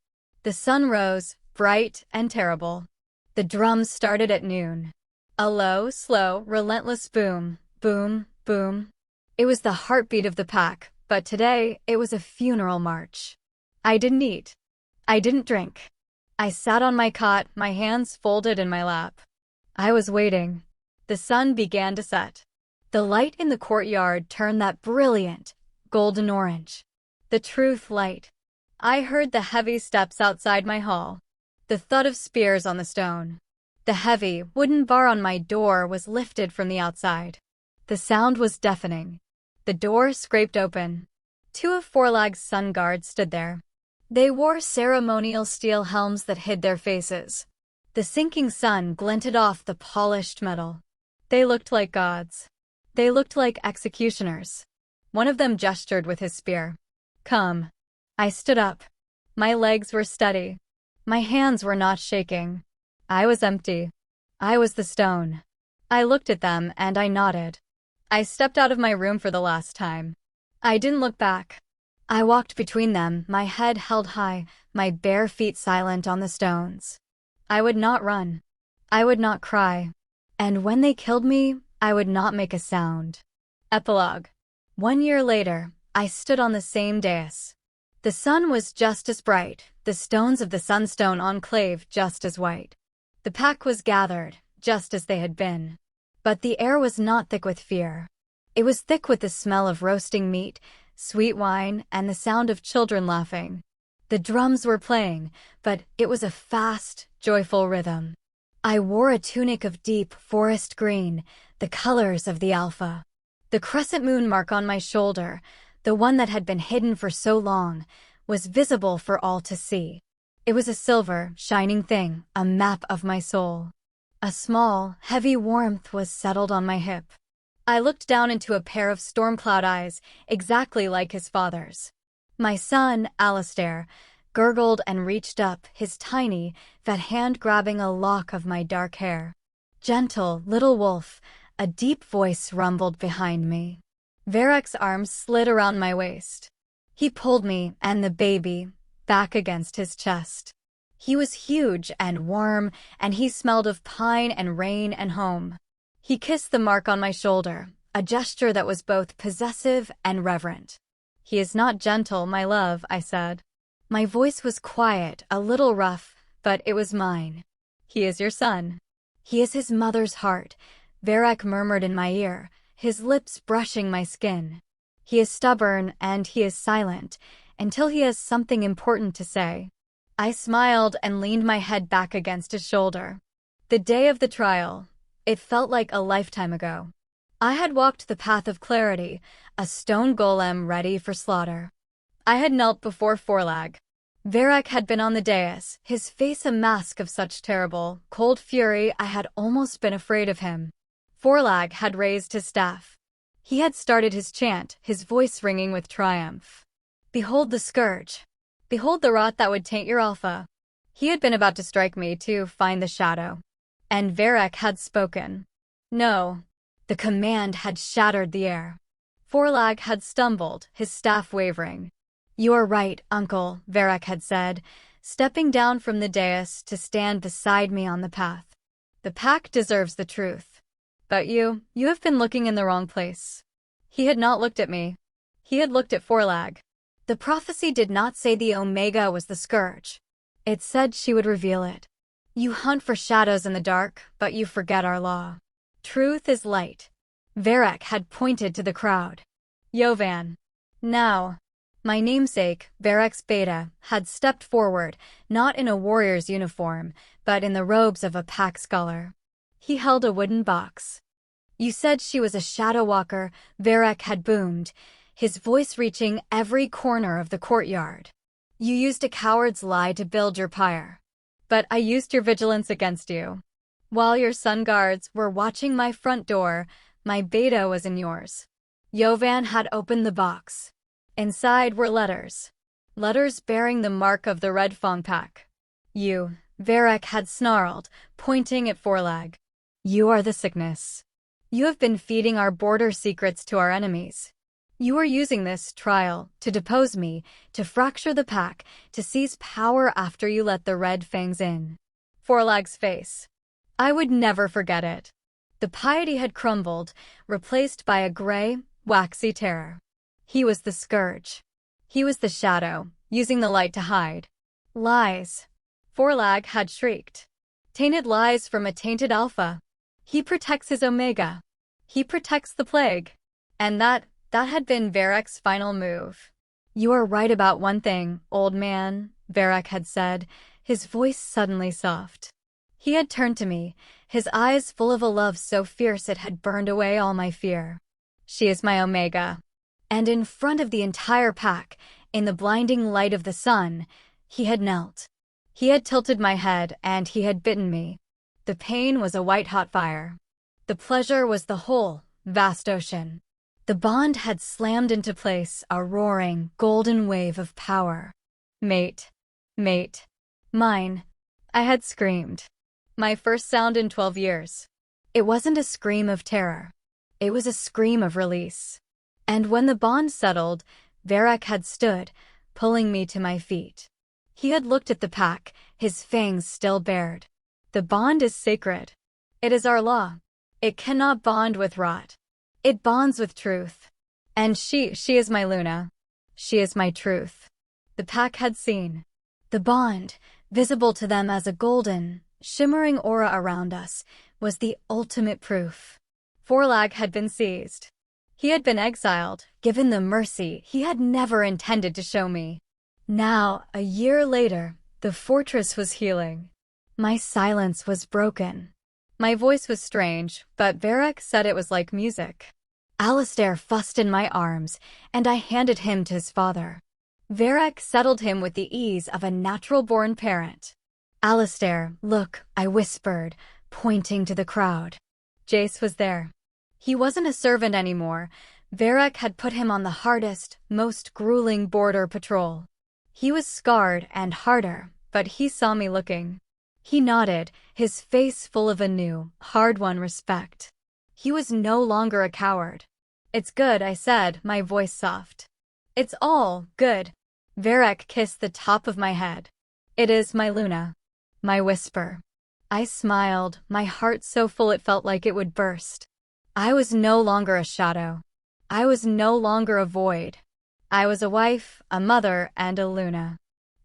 The sun rose, bright and terrible. The drums started at noon. A low, slow, relentless boom, boom, boom. It was the heartbeat of the pack, but today it was a funeral march. I didn't eat. I didn't drink. I sat on my cot, my hands folded in my lap. I was waiting. The sun began to set. The light in the courtyard turned that brilliant, golden orange. The truth light. I heard the heavy steps outside my hall. The thud of spears on the stone. The heavy, wooden bar on my door was lifted from the outside. The sound was deafening. The door scraped open. 2 of Forlag's sun guards stood there. They wore ceremonial steel helms that hid their faces. The sinking sun glinted off the polished metal. They looked like gods. They looked like executioners. One of them gestured with his spear. Come. I stood up. My legs were steady. My hands were not shaking. I was empty. I was the stone. I looked at them and I nodded. I stepped out of my room for the last time. I didn't look back. I walked between them, my head held high, my bare feet silent on the stones. I would not run. I would not cry. And when they killed me, I would not make a sound. Epilogue. 1 year later, I stood on the same dais. The sun was just as bright, the stones of the sunstone enclave just as white. The pack was gathered, just as they had been. But the air was not thick with fear. It was thick with the smell of roasting meat, sweet wine, and the sound of children laughing. The drums were playing, but it was a fast, joyful rhythm. I wore a tunic of deep forest green, the colors of the alpha. The crescent moon mark on my shoulder, the one that had been hidden for so long, was visible for all to see. It was a silver, shining thing, a map of my soul. A small, heavy warmth was settled on my hip. I looked down into a pair of storm-cloud eyes, exactly like his father's. My son, Alistair, gurgled and reached up, his tiny, fat hand grabbing a lock of my dark hair. Gentle, little wolf, a deep voice rumbled behind me. Varek's arms slid around my waist. He pulled me, and the baby, back against his chest. He was huge and warm, and he smelled of pine and rain and home. He kissed the mark on my shoulder, a gesture that was both possessive and reverent. He is not gentle, my love, I said. My voice was quiet, a little rough, but it was mine. He is your son. He is his mother's heart, Varek murmured in my ear, his lips brushing my skin. He is stubborn and he is silent, until he has something important to say. I smiled and leaned my head back against his shoulder. The day of the trial, it felt like a lifetime ago. I had walked the path of clarity, a stone golem ready for slaughter. I had knelt before Forlag. Varek had been on the dais, his face a mask of such terrible, cold fury I had almost been afraid of him. Forlag had raised his staff. He had started his chant, his voice ringing with triumph. Behold the scourge. Behold the rot that would taint your alpha. He had been about to strike me to find the shadow. And Varek had spoken. No. The command had shattered the air. Forlag had stumbled, his staff wavering. You are right, uncle, Varek had said, stepping down from the dais to stand beside me on the path. The pack deserves the truth. But you have been looking in the wrong place. He had not looked at me. He had looked at Forlag. The prophecy did not say the Omega was the scourge. It said she would reveal it. You hunt for shadows in the dark, but you forget our law. Truth is light. Varek had pointed to the crowd. Yovan. Now. My namesake, Varek's beta, had stepped forward, not in a warrior's uniform, but in the robes of a pack scholar. He held a wooden box. You said she was a shadow walker, Varek had boomed, his voice reaching every corner of the courtyard. You used a coward's lie to build your pyre. But I used your vigilance against you. While your sun guards were watching my front door, my beta was in yours. Yovan had opened the box. Inside were letters. Letters bearing the mark of the Red Fong pack. You, Varek had snarled, pointing at Forlag. You are the sickness. You have been feeding our border secrets to our enemies. You are using this trial to depose me, to fracture the pack, to seize power after you let the Red Fangs in. Forlag's face. I would never forget it. The piety had crumbled, replaced by a gray, waxy terror. He was the scourge. He was the shadow, using the light to hide. Lies. Forlag had shrieked. Tainted lies from a tainted alpha. He protects his Omega. He protects the plague. And that had been Varek's final move. You are right about one thing, old man, Varek had said, his voice suddenly soft. He had turned to me, his eyes full of a love so fierce it had burned away all my fear. She is my Omega. And in front of the entire pack, in the blinding light of the sun, he had knelt. He had tilted my head and he had bitten me. The pain was a white-hot fire. The pleasure was the whole, vast ocean. The bond had slammed into place, a roaring, golden wave of power. Mate. Mate. Mine. I had screamed. My first sound in 12 years. It wasn't a scream of terror. It was a scream of release. And when the bond settled, Varek had stood, pulling me to my feet. He had looked at the pack, his fangs still bared. The bond is sacred. It is our law. It cannot bond with rot. It bonds with truth. And she is my Luna. She is my truth. The pack had seen. The bond, visible to them as a golden, shimmering aura around us, was the ultimate proof. Forlag had been seized. He had been exiled, given the mercy he had never intended to show me. Now, a year later, the fortress was healing. My silence was broken. My voice was strange, but Varek said it was like music. Alistair fussed in my arms, and I handed him to his father. Varek settled him with the ease of a natural-born parent. Alistair, look, I whispered, pointing to the crowd. Jace was there. He wasn't a servant anymore. Varek had put him on the hardest, most grueling border patrol. He was scarred and harder, but he saw me looking. He nodded, his face full of a new, hard-won respect. He was no longer a coward. It's good, I said, my voice soft. It's all good. Varek kissed the top of my head. It is my Luna. My whisper. I smiled, my heart so full it felt like it would burst. I was no longer a shadow. I was no longer a void. I was a wife, a mother, and a Luna.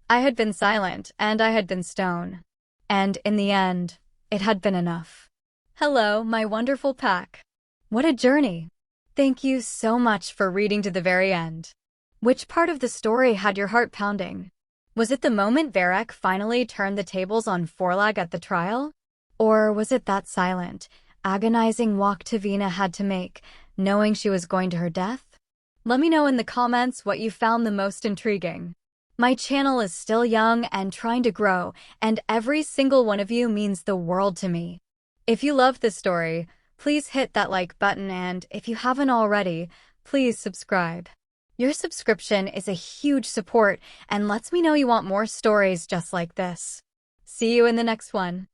I had been silent, and I had been stone. And in the end, It had been enough. Hello, my wonderful pack. What a journey. Thank you so much for reading to the very end. Which part of the story had your heart pounding? Was it the moment Varek finally turned the tables on Forlag at the trial? Or was it that silent, agonizing walk Tavina had to make, knowing she was going to her death? Let me know in the comments what you found the most intriguing. My channel is still young and trying to grow, and every single one of you means the world to me. If you loved this story, please hit that like button, and if you haven't already, please subscribe. Your subscription is a huge support and lets me know you want more stories just like this. See you in the next one.